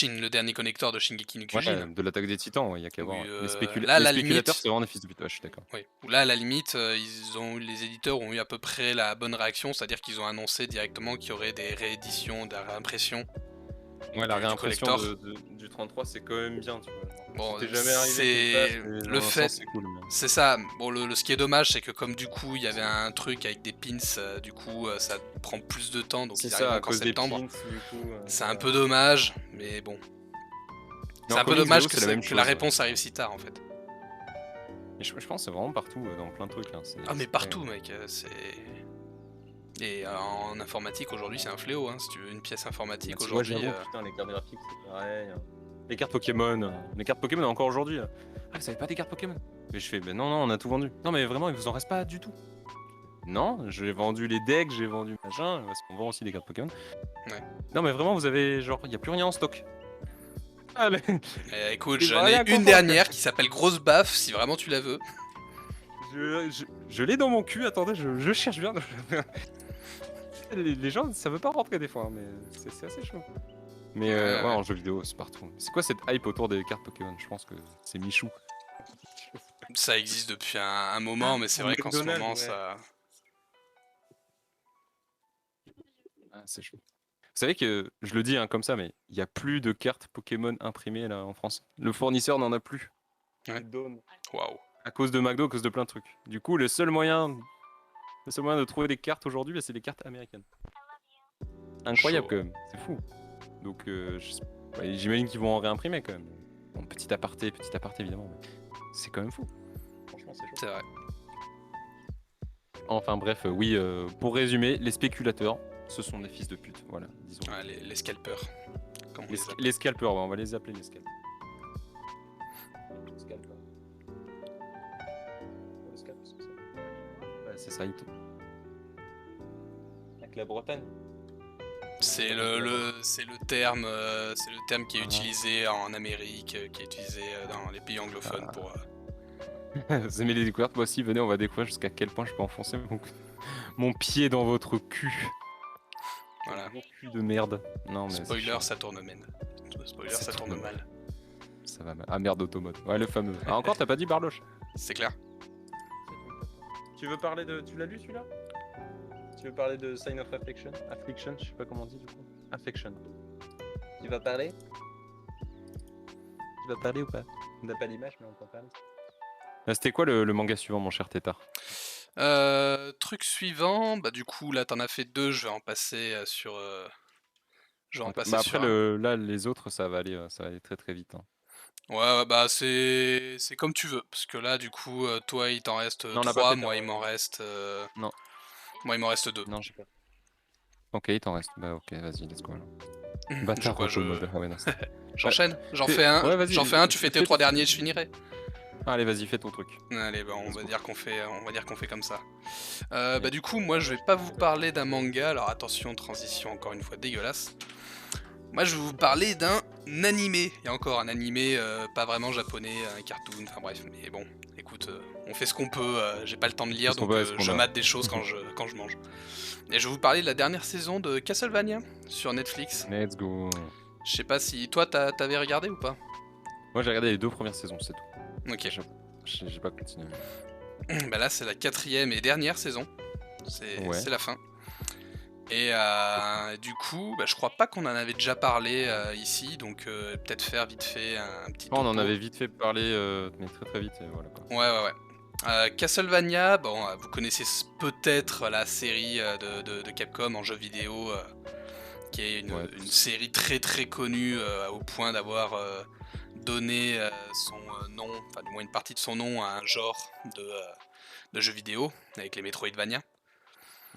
le dernier collector de Shingeki no Ouais, Kyojin. de l'attaque des titans, il y a qu'à Oui, voir. là, Les à la spéculateurs, limite- c'est vraiment des fils de pute. Ouais, je suis d'accord. Oui. Où là, à la limite, les éditeurs ont eu à peu près la bonne réaction, c'est-à-dire qu'ils ont annoncé directement qu'il y aurait des rééditions, des réimpressions. Ouais, la du réimpression collector. du 33, c'est quand même bien, tu vois. Bon, Si t'es jamais arrivé c'est quelque part, le fait. c'est cool. Mais... C'est ça. Bon, ce qui est dommage, c'est que comme du coup, il y avait un truc avec des pins, du coup, ça prend plus de temps, donc C'est ils ça, arriveront à qu'en cause septembre. des pins, du coup. C'est un peu dommage, mais bon. Mais C'est en un peu comics, dommage VO, c'est la même que chose. la réponse arrive si tard, en fait. Et je pense que c'est vraiment partout, dans plein de trucs. Hein. Ah, mais partout, mec. C'est. Et en informatique aujourd'hui c'est un fléau, hein. Si tu veux une pièce informatique Ouais, aujourd'hui. j'avoue, putain, les cartes graphiques c'est pareil. Les cartes Pokémon encore aujourd'hui. Ah, vous avez pas des cartes Pokémon? Mais je fais, ben non, on a tout vendu. Non, mais vraiment, il vous en reste pas du tout. Non, j'ai vendu les decks, j'ai vendu machin, parce qu'on vend aussi des cartes Pokémon. Ouais. Non, mais vraiment, vous avez genre, il y a plus rien en stock. Allez. Écoute, C'est j'en rien ai une content, dernière qui s'appelle Grosse Baffe, si vraiment tu la veux. Je l'ai dans mon cul, attendez, je cherche bien. Les gens, ça veut pas rentrer des fois, hein, mais c'est assez chaud. Mais ouais, en jeu vidéo, c'est partout. C'est quoi cette hype autour des cartes Pokémon? Je pense que c'est Michou. Ça existe depuis un moment, mais c'est vrai qu'en ce moment, ouais. ça. Ah, c'est chaud. Vous savez que, je le dis hein, comme ça, mais il n'y a plus de cartes Pokémon imprimées là en France. Le fournisseur n'en a plus. Ouais. Waouh. À cause de McDo, à cause de plein de trucs. Du coup, le seul moyen de trouver des cartes aujourd'hui, bah, c'est les cartes américaines. Incroyable Chaud. quand même, c'est fou. Donc j'imagine qu'ils vont en réimprimer quand même. Bon, petit aparté évidemment. Mais c'est quand même fou. Franchement, c'est chaud. C'est vrai. Enfin bref, oui, pour résumer, les spéculateurs, ce sont des fils de pute, voilà, disons. Ah, les scalpers. Comme on les appelle. Les scalpers, ouais, on va les appeler les scalpers. Ouais, c'est ça, avec la Bretagne. C'est le terme qui est utilisé en Amérique, qui est utilisé dans les pays anglophones pour. Vous aimez les découvertes? Moi aussi, venez, on va découvrir jusqu'à quel point je peux enfoncer mon pied dans votre cul. Voilà. Mon cul de merde. Non, mais Spoiler, ça tourne mal. Spoiler, ça tourne mal. Ça va mal. Ah merde, automate. Ouais, le fameux. Ah, encore, t'as pas dit Barloche? C'est clair. Tu veux parler de. Tu l'as lu celui-là? Tu veux parler de Sign of Affliction? Affliction, je sais pas comment on dit du coup. Affliction. Tu vas parler? Tu vas parler ou pas? On n'a pas l'image, mais on peut parler. C'était quoi le manga suivant, mon cher Tétard? Truc suivant, bah du coup là t'en as fait 2, je vais en passer sur. Je vais en passer Bah après sur. là les autres ça va aller très très vite. Hein. Ouais, bah c'est comme tu veux, parce que là du coup toi il t'en reste Non, on n'a pas 3, fait moi ta- il m'en reste. Non. Moi il m'en reste 2. Non, je sais pas. Ok, il t'en reste. Bah ok, vas-y, let's go alors. Je Bâtard quoi, automode. Ah ouais, non, J'enchaîne, j'en Fais- fais un, ouais, vas-y, j'en fais un, tu fais tes fais- 3 derniers, je finirai. Allez, vas-y, fais ton truc. Allez, bah on Let's va go. dire qu'on fait comme ça. Bah du coup, moi je vais pas vous parler d'un manga, alors attention, transition encore une fois dégueulasse. Moi je vais vous parler d'un animé, et encore un animé pas vraiment japonais, un cartoon, enfin bref, mais bon, écoute, on fait ce qu'on peut, j'ai pas le temps de lire, Ce qu'on donc peut, ce qu'on je a. mate des choses quand je mange. Et je vais vous parler de la dernière saison de Castlevania sur Netflix. Let's go. Je sais pas si toi t'avais regardé ou pas. Moi j'ai regardé les 2 premières saisons, c'est tout. Ok. J'ai pas continué. Bah là c'est la 4e et dernière saison, Ouais. c'est la fin. Et du coup, bah, je crois pas qu'on en avait déjà parlé ici, donc peut-être faire vite fait un petit On en topo. avait vite fait parler, mais très, très vite et voilà quoi. Ouais, ouais, ouais. Castlevania, bon, vous connaissez peut-être la série de Capcom en jeu vidéo, qui est Ouais, une tous. série très très connue au point d'avoir donné son nom, enfin du moins une partie de son nom à un genre de jeu vidéo avec les Metroidvania.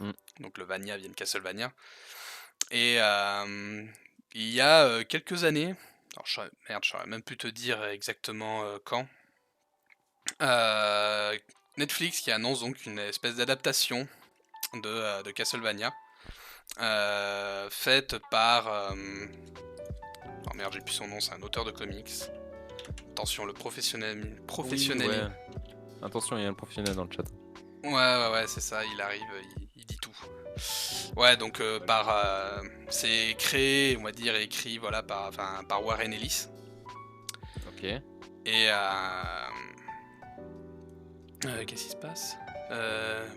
Mmh. Donc le Vania vient de Castlevania. Et il y a quelques années, alors merde, je saurais même plus te dire exactement quand, euh, Netflix qui annonce donc une espèce d'adaptation de Castlevania, faite par... oh merde, j'ai plus son nom, c'est un auteur de comics. Attention, le Oui, professionnalisme. ouais. Attention, il y a un professionnel dans le chat. Ouais, ouais, ouais, c'est ça, il arrive, il dit tout. Ouais, donc c'est créé, on va dire, et écrit voilà, par Warren Ellis. OK. Et qu'est-ce qui se passe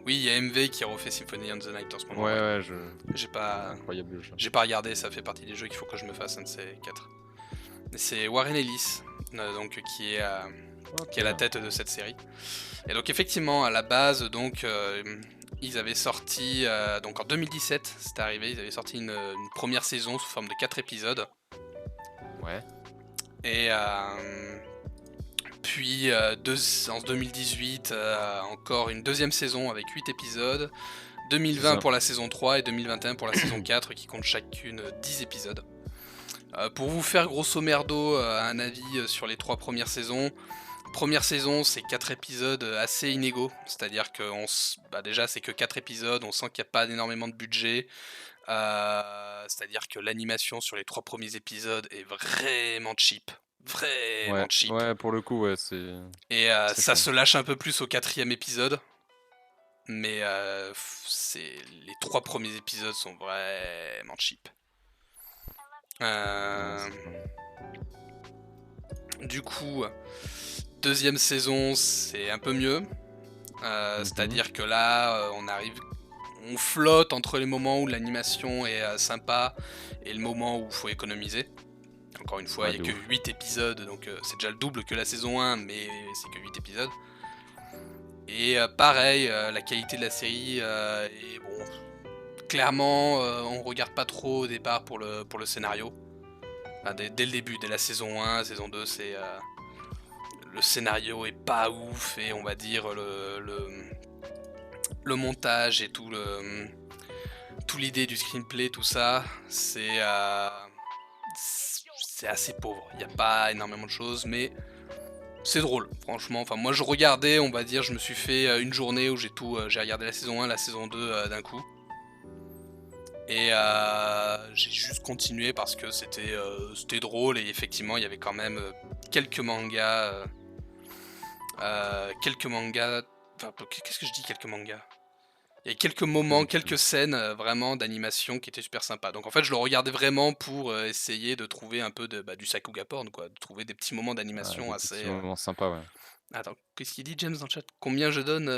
Oui, il y a MV qui refait Symphony of the Night en ce moment, Ouais, ouais. ouais, J'ai pas, incroyable le jeu. j'ai pas regardé, ça fait partie des jeux qu'il faut que je me fasse, un de ces quatre. Et c'est Warren Ellis, donc qui est à la OK. tête de cette série. Et donc effectivement, à la base, donc ils avaient sorti, donc en 2017, c'est arrivé, ils avaient sorti une première saison sous forme de 4 épisodes. Ouais. Et puis en 2018, encore une deuxième saison avec 8 épisodes. C'est 2020 ça. pour la saison 3 et 2021 pour la saison 4 qui compte chacune 10 épisodes. Pour vous faire grosso merdo un avis sur les 3 premières saisons, première saison c'est 4 épisodes assez inégaux, c'est-à-dire que déjà c'est que 4 épisodes, on sent qu'il n'y a pas énormément de budget, c'est-à-dire que l'animation sur les 3 premiers épisodes est vraiment cheap. Vraiment Ouais, cheap. ouais, pour le coup, ouais, c'est Et c'est ça con. se lâche un peu plus au 4e épisode. Mais les 3 premiers épisodes sont vraiment cheap. Ouais, Euh, c'est con. du coup, deuxième saison, c'est un peu mieux. Mhm. C'est-à-dire que là, on flotte entre les moments où l'animation est sympa et le moment où il faut économiser. Encore une fois, Ouais, il de n'y a que ouf. 8 épisodes, donc c'est déjà le double que la saison 1, mais c'est que 8 épisodes. Et pareil, la qualité de la série est bon. Clairement, on regarde pas trop au départ pour le scénario. Enfin, dès le début, dès la saison 1, saison 2, le scénario est pas ouf et on va dire le montage et tout l'idée du screenplay, tout ça, c'est assez pauvre. Il n'y a pas énormément de choses, mais c'est drôle, franchement. Enfin, moi, je regardais, on va dire, je me suis fait une journée où j'ai regardé la saison 1, la saison 2 d'un coup. Et j'ai juste continué parce que c'était drôle et effectivement il y avait quand même quelques mangas. Quelques mangas. Enfin, qu'est-ce que je dis quelques mangas? Il y a quelques moments, quelques scènes vraiment d'animation qui étaient super sympas. Donc en fait je le regardais vraiment pour essayer de trouver un peu du Sakuga porn, quoi. De trouver des petits moments Ah, d'animation des assez. petits moments sympas, ouais. Attends, qu'est-ce qu'il dit James dans le chat? Combien je donne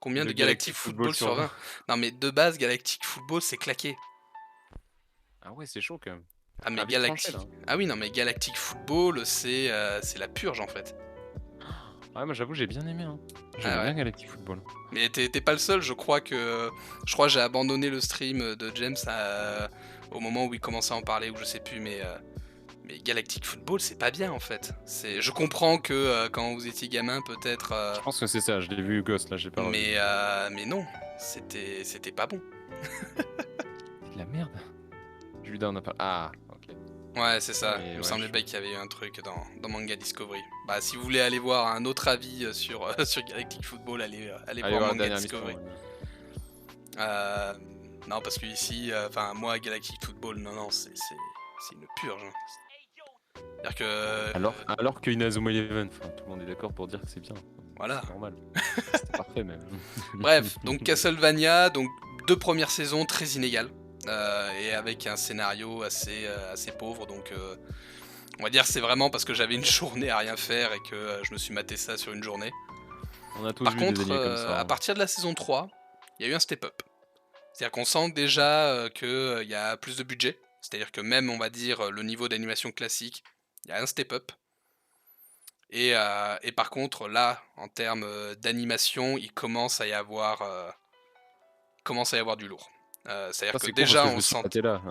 combien De de Galactic Galactic Football Football sur sur 20. 20? Non mais de base Galactic Football c'est claqué. Ah ouais, c'est chaud quand même. Ah mais Ah, vite tranché Galactic... là. Ah oui non mais Galactic Football c'est la purge en fait. Ah, moi j'avoue, j'ai bien aimé, hein. Ah J'aimais ouais. bien Galactic Football. Mais t'es pas le seul, je crois que j'ai abandonné le stream de James au moment où il commençait à en parler ou je sais plus mais Galactic Football c'est pas bien en fait. Je comprends que quand vous étiez gamin peut-être Je pense que c'est ça, je l'ai vu Ghost là, j'ai pas revu. mais non, c'était pas bon. C'est de la merde. Judas, on a pas. Ah, ok. Ouais, c'est Non, ça. Il mais me ouais, semblait bien qu'il y avait eu un truc dans Manga Discovery. Bah, si vous voulez aller voir un autre avis sur, sur Galactic Football, allez allez voir voir la Manga dernière mission. Discovery. Ouais. Euh, non, parce que ici, enfin, moi, Galactic Football, non, c'est une purge, hein. C'est-à-dire que. Alors que Inazuma Eleven, enfin, tout le monde est d'accord pour dire que c'est bien. Voilà. C'est normal. C'était parfait même. Bref, donc Castlevania, donc 2 premières saisons très inégales. Et avec un scénario assez pauvre, donc on va dire c'est vraiment parce que j'avais une journée à rien faire et que je me suis maté ça sur une journée. On a tous Par vu des contre, animés comme ça, à hein. partir de la saison 3, il y a eu un step-up. C'est-à-dire qu'on sent déjà qu'il y a plus de budget. C'est-à-dire que même, on va dire, le niveau d'animation classique, il y a un step-up. Et par contre, là, en termes d'animation, il commence à y avoir du lourd. C'est-à-dire Ça, que c'est con parce déjà, que je on me suis sent... maté là.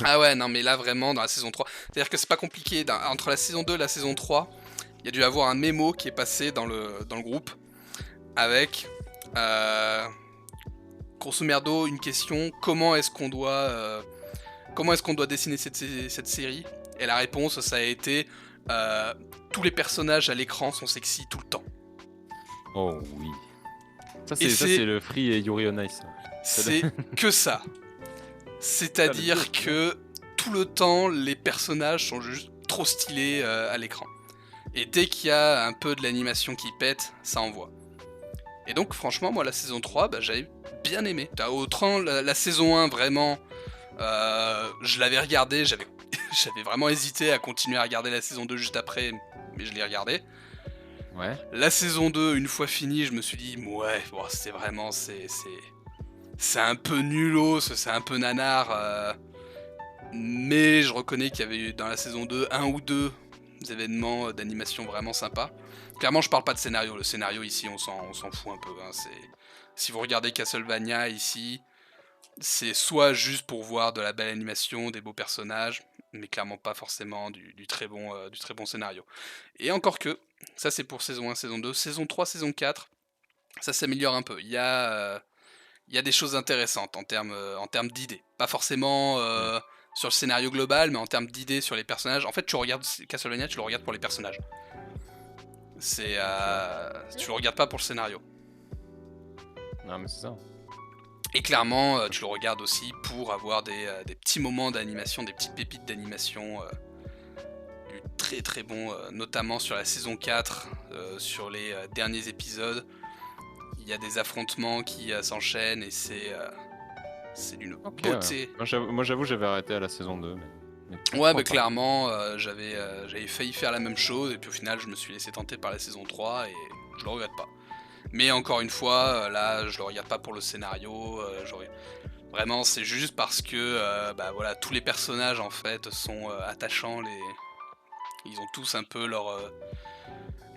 Ah ouais, non, mais là, vraiment, dans la saison 3... C'est-à-dire que c'est pas compliqué. Entre la saison 2 et la saison 3, il y a dû avoir un mémo qui est passé dans le groupe avec... grosso merdo, une question: comment est-ce qu'on doit dessiner cette série? Et la réponse, ça a été tous les personnages à l'écran sont sexy tout le temps. Oh oui. Ça, Et c'est le Free et Yuri on Ice. c'est que ça. C'est-à-dire que tout le temps, les personnages sont juste trop stylés à l'écran. Et dès qu'il y a un peu de l'animation qui pète, ça envoie. Et donc, franchement, moi, la saison 3, bah, j'avais bien aimé. Autant la saison 1, vraiment, je l'avais regardé, j'avais vraiment hésité à continuer à regarder la saison 2 juste après, mais je l'ai regardé. Ouais. La saison 2, une fois finie, je me suis dit, ouais, bon, c'est vraiment, c'est un peu nulos, c'est un peu nanar, mais je reconnais qu'il y avait eu dans la saison 2 un ou deux événements d'animation vraiment sympas. Clairement, je parle pas de scénario. Le scénario ici, on s'en fout un peu. Hein. Si vous regardez Castlevania ici, c'est soit juste pour voir de la belle animation, des beaux personnages, mais clairement pas forcément du très bon scénario. Et encore que, ça c'est pour saison 1, saison 2, saison 3, saison 4, ça s'améliore un peu. Il y a des choses intéressantes en termes d'idées. Pas forcément sur le scénario global, mais en termes d'idées sur les personnages. En fait, tu regardes Castlevania, tu le regardes pour les personnages. Tu le regardes pas pour le scénario. Non, mais c'est ça. Et clairement, tu le regardes aussi pour avoir des petits moments d'animation, des petites pépites d'animation du très très bon, notamment sur la saison 4, sur les derniers épisodes. Il y a des affrontements qui s'enchaînent et c'est d'une beauté. Ouais. Moi, j'avoue, j'avais arrêté à la saison 2. Ouais, mais clairement, j'avais failli faire la même chose, et puis au final, je me suis laissé tenter par la saison 3, et je le regrette pas. Mais encore une fois, là, je le regarde pas pour le scénario, vraiment, c'est juste parce que bah, voilà, tous les personnages, en fait, sont attachants, ils ont tous un peu leur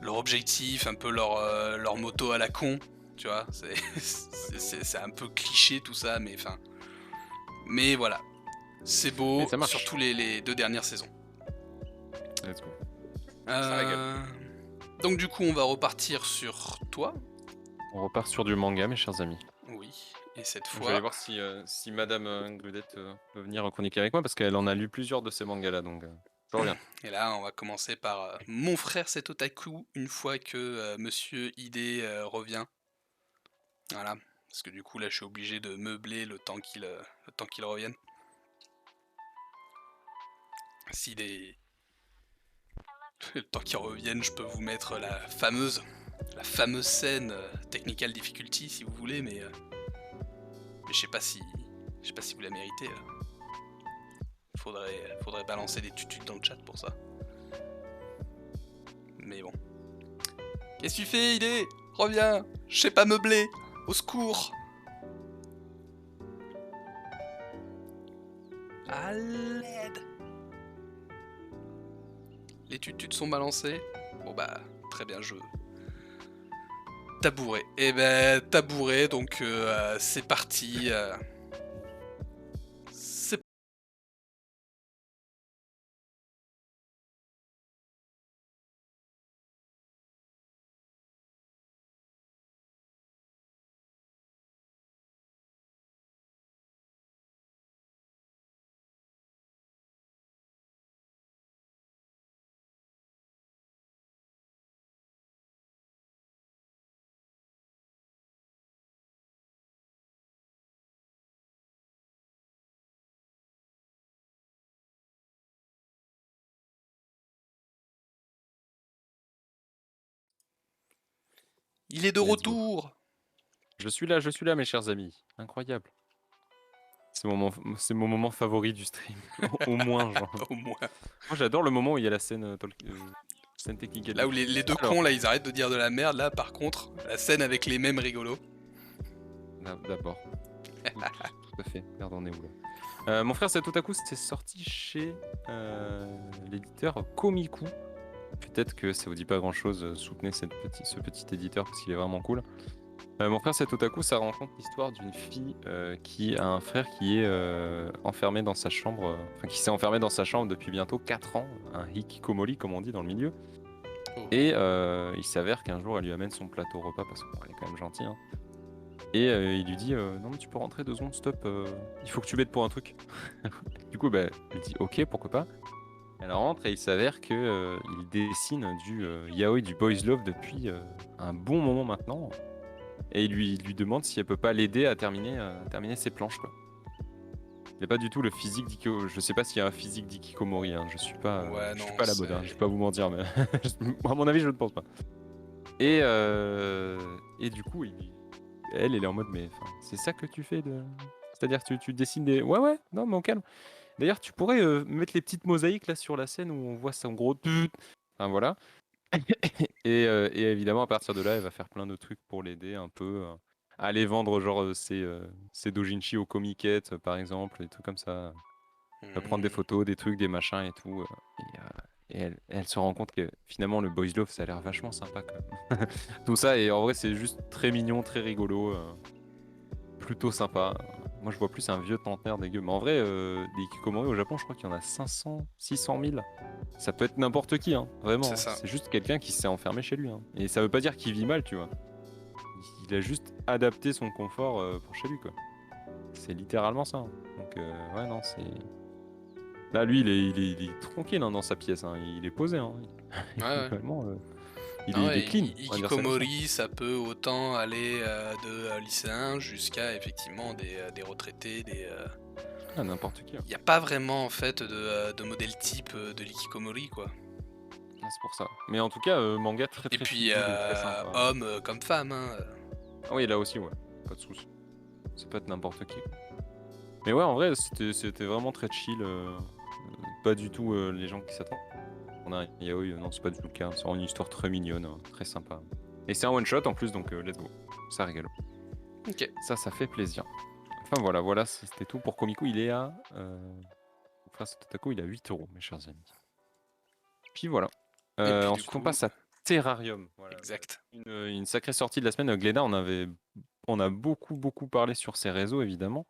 objectif, un peu leur moto à la con, tu vois, c'est un peu cliché tout ça, mais enfin... Mais voilà, c'est beau, surtout les 2 dernières saisons. Let's go. Donc du coup, on va repartir sur toi. On repart sur du manga, mes chers amis. Oui, et cette fois... Je vais aller voir si Madame Gludette peut venir chroniquer avec moi, parce qu'elle en a lu plusieurs de ces mangas-là, donc je reviens. Et là, on va commencer par Mon frère c'est otaku, une fois que Monsieur Ide revient. Voilà, parce que du coup, là, je suis obligé de meubler le temps qu'il revienne. Le temps qu'ils reviennent, je peux vous mettre la fameuse scène Technical Difficulty si vous voulez, mais je sais pas si vous la méritez. Faudrait balancer des tutus dans le chat pour ça. Mais bon. Qu'est-ce que tu fais, Idée? Reviens! Je sais pas meubler! Au secours! À l'aide! Les tutus sont balancés. Bon bah, très bien, tabouret. Et ben, tabouret, donc c'est parti. Il est de retour! Je suis là, mes chers amis. Incroyable. C'est mon moment favori du stream. Au moins, genre. Au moins. Moi, j'adore le moment où il y a la scène technique. Là où les deux cons, là, ils arrêtent de dire de la merde. Là, par contre, la scène avec les mêmes rigolos. D'abord. tout à fait. Regarde, on est où là? Mon frère, c'est Otaku, c'était sorti chez l'éditeur Komiku. Peut-être que ça vous dit pas grand-chose, soutenez ce petit éditeur parce qu'il est vraiment cool. Mon frère, c'est Otaku, ça raconte l'histoire d'une fille qui a un frère qui est enfermé dans sa chambre, enfin qui s'est enfermé dans sa chambre depuis bientôt 4 ans, un hikikomori comme on dit dans le milieu. Oh. Et il s'avère qu'un jour, elle lui amène son plateau repas parce qu'elle est quand même gentille. Hein. Et il lui dit non mais tu peux rentrer 2 secondes, stop, il faut que tu m'aides pour un truc. Du coup, bah, elle dit ok, pourquoi pas. Elle rentre et il s'avère que il dessine du yaoi, du boys love depuis un bon moment maintenant. Et il lui demande si elle peut pas l'aider à terminer ses planches quoi. Il n'y a pas du tout le physique d'Ikiko. Je sais pas s'il y a un physique d'Ikikomori. Hein. Ouais, Je suis non, pas la bonne. Hein. Je vais pas vous mentir, mais à mon avis, je ne pense pas. Et du coup, elle est en mode mais c'est ça que tu fais de. C'est-à-dire que tu dessines des. Ouais, ouais, non, mais au calme. D'ailleurs, tu pourrais mettre les petites mosaïques là sur la scène où on voit son gros. Enfin voilà. Et évidemment, à partir de là, elle va faire plein de trucs pour l'aider un peu. À aller vendre genre ses dojinshi au Comiket, par exemple, des trucs comme ça. Prendre des photos, des trucs, des machins et tout. Et elle se rend compte que finalement, le boys love, ça a l'air vachement sympa quand même. Tout ça, et en vrai, c'est juste très mignon, très rigolo. Plutôt sympa. Moi, je vois plus un vieux trentenaire dégueu. Mais en vrai, des hikikomori au Japon, je crois qu'il y en a 500, 600 000. Ça peut être n'importe qui, hein, vraiment. C'est Hein. ça. C'est juste quelqu'un qui s'est enfermé chez lui. Hein. Et ça veut pas dire qu'il vit mal, tu vois. Il a juste adapté son confort pour chez lui, quoi. C'est littéralement ça. Hein. Donc, ouais, non, c'est. Là, lui, il est tranquille hein, dans sa pièce. Hein. Il est posé. Hein. Ouais, ouais. Vraiment, Non, il est clean. On va dire ça comme ça. Hikikomori, ça peut autant aller de lycéens jusqu'à effectivement des retraités, Ah, n'importe qui. Hein. Il n'y a pas vraiment en fait de modèle type de l'Hikikomori quoi. Ah, c'est pour ça. Mais en tout cas, manga très Et très puis feel good et très sympa. homme comme femme. Hein. Ah oui, là aussi, ouais. Pas de soucis. Ça peut être n'importe qui. Mais ouais, en vrai, c'était vraiment très chill. Pas du tout les gens qui s'attendent à un yaoi. Non, c'est pas du tout le cas. C'est vraiment une histoire très mignonne, très sympa. Et c'est un one shot en plus, donc let's go. Ça rigole. Ok. Ça fait plaisir. Enfin voilà, c'était tout pour Komiku. Il est à. Enfin, Otaku, il est à 8 €, mes chers amis. Puis voilà. Et puis du Ensuite, coup, on passe à Terrarium. Voilà. exact. Une sacrée sortie de la semaine. Glénat, on a beaucoup parlé sur ses réseaux, évidemment.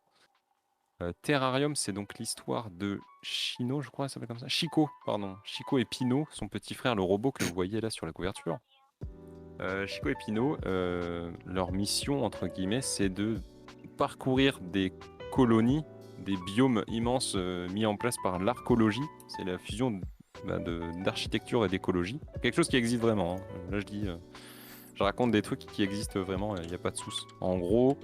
Terrarium, c'est donc l'histoire de Chino, je crois, ça s'appelle comme ça. Chico, pardon. Chico et Pino, son petit frère, le robot que vous voyez là sur la couverture. Chico et Pino, leur mission, entre guillemets, c'est de parcourir des colonies, des biomes immenses mis en place par l'archéologie. C'est la fusion d'architecture et d'écologie. Quelque chose qui existe vraiment. Hein. Là, je raconte des trucs qui existent vraiment, il n'y a pas de souci. En gros,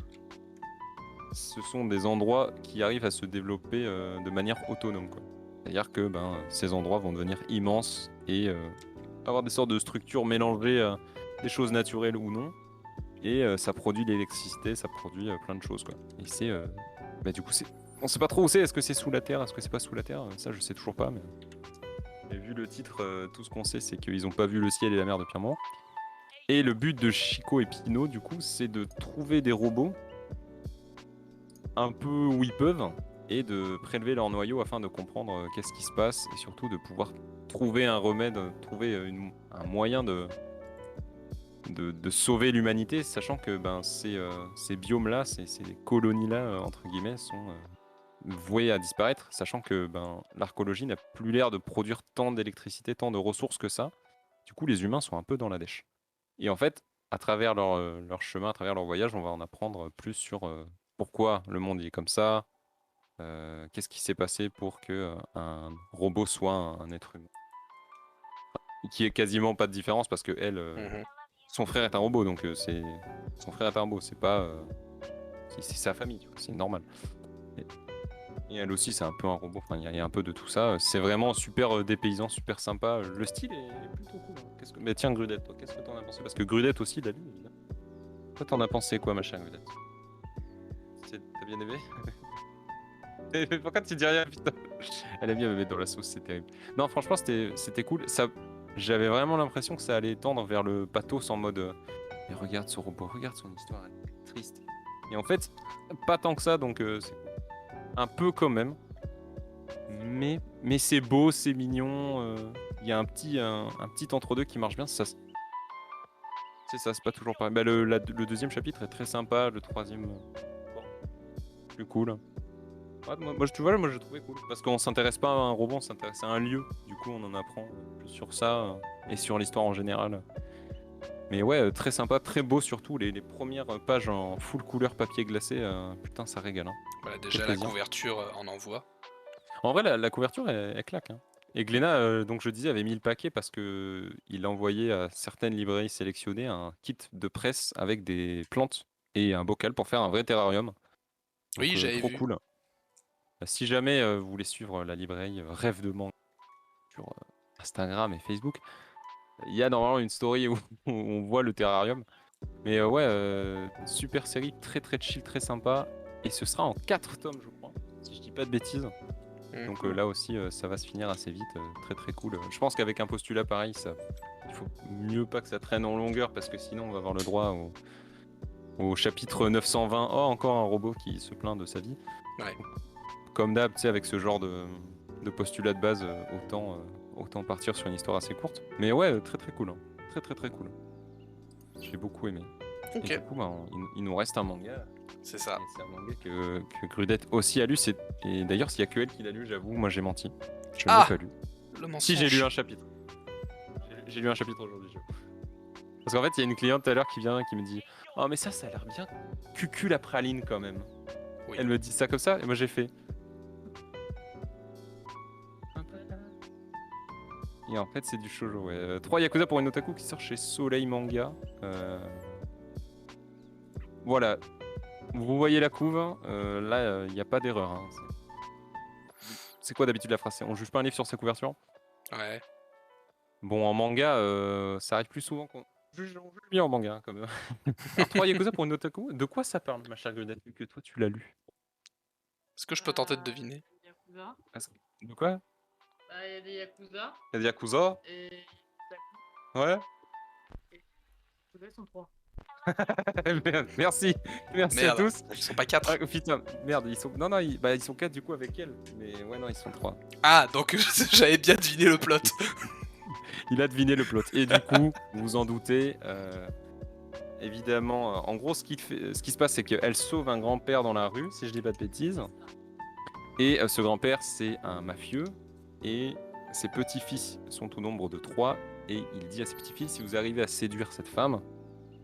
ce sont des endroits qui arrivent à se développer de manière autonome. Quoi. C'est-à-dire que ces endroits vont devenir immenses et avoir des sortes de structures mélangées, des choses naturelles ou non. Et ça produit l'électricité, ça produit plein de choses. Quoi. Et c'est. Du coup, on sait pas trop où c'est. Est-ce que c'est sous la terre? Est-ce que c'est pas sous la terre? Ça, je sais toujours pas. Mais vu le titre, tout ce qu'on sait, c'est qu'ils ont pas vu le ciel et la mer depuis un moment. Et le but de Chico et Pino, du coup, c'est de trouver des robots un peu où ils peuvent et de prélever leur noyau afin de comprendre qu'est-ce qui se passe et surtout de pouvoir trouver un remède, trouver un moyen de sauver l'humanité, sachant que ces biomes-là, ces colonies-là, entre guillemets, sont vouées à disparaître, sachant que l'archéologie n'a plus l'air de produire tant d'électricité, tant de ressources que ça. Du coup, les humains sont un peu dans la dèche. Et en fait, à travers leur chemin, à travers leur voyage, on va en apprendre plus sur pourquoi le monde est comme ça, qu'est-ce qui s'est passé pour que un robot soit un être humain. Qui est quasiment pas de différence parce que son frère est un robot, donc son frère est un robot, c'est pas c'est sa famille, c'est normal. Et elle aussi, c'est un peu un robot. Enfin, il y a un peu de tout ça. C'est vraiment super dépaysant, super sympa. Le style est plutôt cool. Hein. Mais tiens, Grudette, toi, qu'est-ce que t'en as pensé? Parce que Grudette aussi, l'a lu, évidemment. Toi, t'en as pensé quoi, ma chère Grudette? T'as bien aimé? Pourquoi tu dis rien, putain? Elle a bien aimé dans la sauce, c'est terrible. Non, franchement, c'était cool. J'avais vraiment l'impression que ça allait tendre vers le pathos en mode mais regarde ce robot, regarde son histoire, elle est triste. Et en fait, pas tant que ça, donc c'est cool. un peu quand même. Mais c'est beau, c'est mignon. Il y a un petit entre-deux qui marche bien. C'est ça, c'est pas toujours pareil. Bah, le deuxième chapitre est très sympa, le troisième, plus cool. Ouais, tu vois, moi je trouvais cool. Parce qu'on s'intéresse pas à un robot, on s'intéresse à un lieu. Du coup, on en apprend plus sur ça et sur l'histoire en général. Mais ouais, très sympa, très beau surtout. Les premières pages en full couleur papier glacé, putain, ça régale. Hein. Voilà, Quel déjà la plaisir. couverture en envoie. En vrai, la couverture, elle claque. Hein. Et Glénat, donc je disais, avait mis le paquet parce que il a envoyé à certaines librairies sélectionnées un kit de presse avec des plantes et un bocal pour faire un vrai terrarium. Oui, Donc j'avais trop vu. cool. Si jamais vous voulez suivre la librairie Rêve de Manga sur Instagram et Facebook, il y a normalement une story où on voit le terrarium. Mais ouais, super série, très très chill, très sympa. Et ce sera en 4 tomes, je crois, si je dis pas de bêtises. Donc là aussi, ça va se finir assez vite, très très cool. Je pense qu'avec un postulat pareil, il faut mieux pas que ça traîne en longueur parce que sinon on va avoir le droit au chapitre 920. Oh, encore un robot qui se plaint de sa vie. Ouais. Comme d'hab, tu sais, avec ce genre de postulat de base, autant partir sur une histoire assez courte. Mais ouais, très très cool. Hein. Très très très cool. J'ai beaucoup aimé. Ok. Et du coup, bah, il nous reste un manga. C'est ça. Et c'est un manga que Grudette aussi a lu. Et d'ailleurs, s'il y a que elle qui l'a lu, j'avoue, moi j'ai menti. Je ne l'ai pas lu. Le mensonge. Si, j'ai lu un chapitre. J'ai lu un chapitre aujourd'hui. Parce qu'en fait, il y a une cliente tout à l'heure qui vient et qui me dit « Oh, mais ça a l'air bien cucul la praline quand même. Oui. » Elle me dit ça comme ça, et moi j'ai fait... Et en fait, c'est du shoujo, ouais. 3 Yakuza pour une otaku qui sort chez Soleil Manga. Voilà. Vous voyez la couve, là, il n'y a pas d'erreur. Hein. C'est quoi d'habitude la phrase? On juge pas un livre sur sa couverture? Ouais. Bon, en manga, ça arrive plus souvent qu'on... On juge bien en manga, hein, comme... Alors, 3 Yakuza pour une otaku? De quoi ça parle, ma chère Grudette, vu que toi, tu l'as lu? Est-ce que je peux tenter de deviner? Yakuza. De quoi? Bah, il y a des Yakuza. Il y a des Yakuza? Et Ouais. Yakuza, ils sont 3. Merci. Merci Merde, à tous. ils sont pas 4. Ah, putain, merde, ils sont... Non, ils sont 4 du coup avec elle. Mais ouais, non, ils sont 3. Ah, donc j'avais bien deviné le plot. Il a deviné le plot. Et du coup, vous vous en doutez, évidemment, en gros, ce qui se passe, c'est qu'elle sauve un grand-père dans la rue, si je dis pas de bêtises. Et ce grand-père, c'est un mafieux. Et ses petits-fils sont au nombre de 3. Et il dit à ses petits-fils, si vous arrivez à séduire cette femme,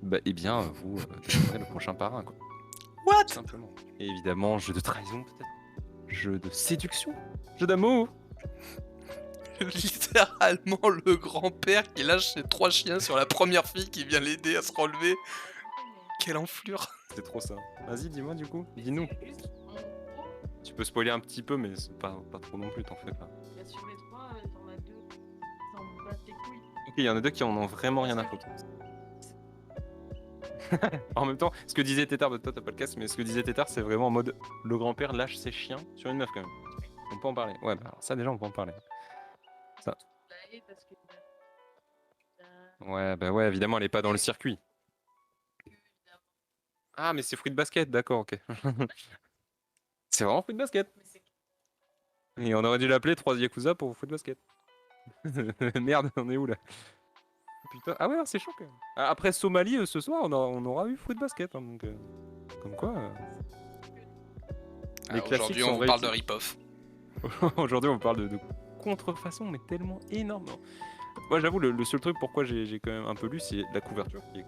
bah, eh bien, vous deviendrez le prochain parrain, quoi. What? Tout simplement. Et évidemment, jeu de trahison, peut-être. Jeu de séduction. Jeu d'amour. Littéralement le grand-père qui lâche ses 3 chiens sur la première fille qui vient l'aider à se relever. Quelle enflure. C'est trop ça. Vas-y, dis-moi du coup. Dis-nous. En gros, Tu peux spoiler un petit peu, mais c'est pas trop non plus, t'en fais pas. bah, sur les 3, il y en a 2 qui s'en battent les couilles. Ok, il y en a 2 qui en ont vraiment rien à foutre. En même temps, ce que disait Tétard, toi t'as pas le casque, mais ce que disait Tétard, c'est vraiment en mode le grand-père lâche ses chiens sur une meuf quand même. On peut en parler. Ouais, bah alors ça déjà, on peut en parler. Ça. Là, parce que. Ouais, bah ouais, évidemment, elle est pas dans le circuit. Ah, mais c'est fruit de basket, d'accord, ok. C'est vraiment fruit de basket. Et on aurait dû l'appeler 3 Yakuza pour fruit de basket. Merde, on est où là? Putain, ah ouais, c'est chaud quand même. Après Somalie, ce soir, on aura eu fruit de basket. Hein, donc, comme quoi. Les classiques Aujourd'hui, on sont vous parle de réussis. rip-off. Aujourd'hui, on parle de contrefaçon, mais tellement énorme. Non. Moi, j'avoue, le seul truc pourquoi j'ai quand même un peu lu, c'est la couverture qui est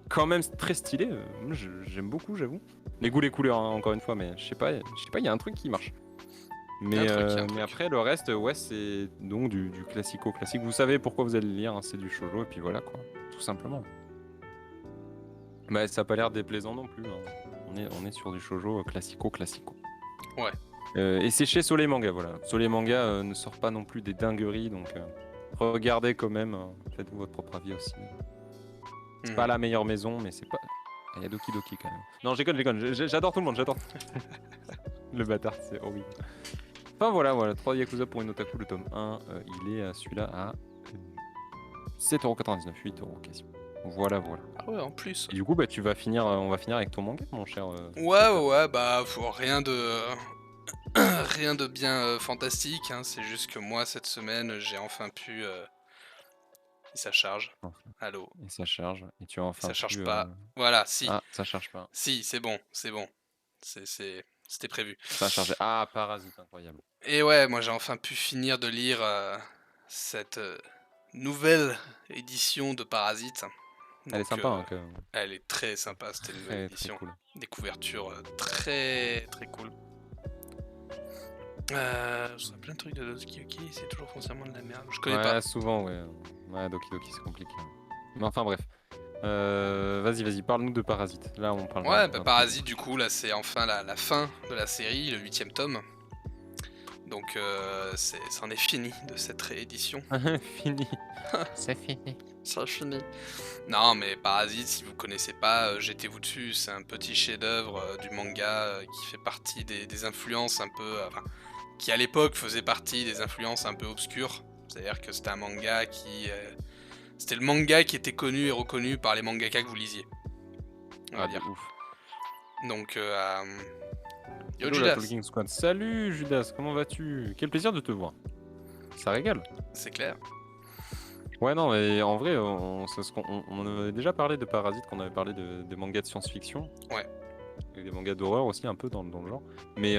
quand même très stylée. Moi, j'aime beaucoup, j'avoue. Les goûts, les couleurs, hein, encore une fois, mais je sais pas, il y a un truc qui marche. Mais, mais après, le reste, ouais, c'est donc du classico-classique. Vous savez pourquoi vous allez le lire, hein, c'est du shoujo, et puis voilà, quoi, tout simplement. Bah, ça a pas l'air déplaisant non plus. Hein. On est sur du shoujo classico-classico. Ouais. Et c'est chez Soleil Manga, voilà. Soleil Manga ne sort pas non plus des dingueries, donc regardez quand même, faites-vous votre propre avis aussi. C'est pas la meilleure maison, mais c'est pas... Il y a Doki Doki quand même. Non, je déconne, j'adore tout le monde, j'adore. Le bâtard, c'est horrible. Enfin voilà, 3 Yakuza pour une otaku, le tome 1, il est celui-là à 7,99€, 8€ quasi. Voilà. Ah ouais, en plus. Et du coup, bah, on va finir avec ton manga, mon cher. Ouais, bah, rien de... rien de bien fantastique, hein, c'est juste que moi cette semaine j'ai enfin pu... Et ça charge. Enfin, Allô? et ça charge, et tu as Et ça enfin charge pu. pas. Voilà, si. Ah, ça charge pas. Si, c'est bon, c'est bon. C'était prévu. Ça a chargé. Ah, Parasite, incroyable. Et ouais, moi j'ai enfin pu finir de lire cette nouvelle édition de Parasite. Elle est Donc sympa, hein, quand même. elle est très sympa, c'était une nouvelle Très très édition. cool. Des couvertures très très cool. Je sais plein de trucs de Doki Doki, c'est toujours foncièrement de la merde. Je connais pas. Ouais, souvent, ouais. Ouais, Doki Doki, c'est compliqué. Mais enfin, bref. Vas-y, parle-nous de Parasite. Là, on parle Ouais, d'un bah truc. Parasite du coup, là c'est enfin la fin de la série, le 8ème tome. Donc c'en est fini de cette réédition. Fini. C'est fini. Ça fini. Non mais Parasite, si vous connaissez pas, jetez-vous dessus, c'est un petit chef-d'œuvre du manga qui fait partie des influences un peu... enfin, qui à l'époque faisait partie des influences un peu obscures. C'est-à-dire que c'était un manga qui... c'était le manga qui était connu et reconnu par les mangaka que vous lisiez. On va Ah, de dire. ouf. Donc... Yo Hello, la Judas, Talking Squad. Salut Judas, comment vas-tu? Quel plaisir de te voir. Ça régale. c'est clair. Ouais, non, mais en vrai, on en avait déjà parlé de Parasite, qu'on avait parlé de mangas de science-fiction. Ouais. Et des mangas d'horreur aussi, un peu dans le genre. Mais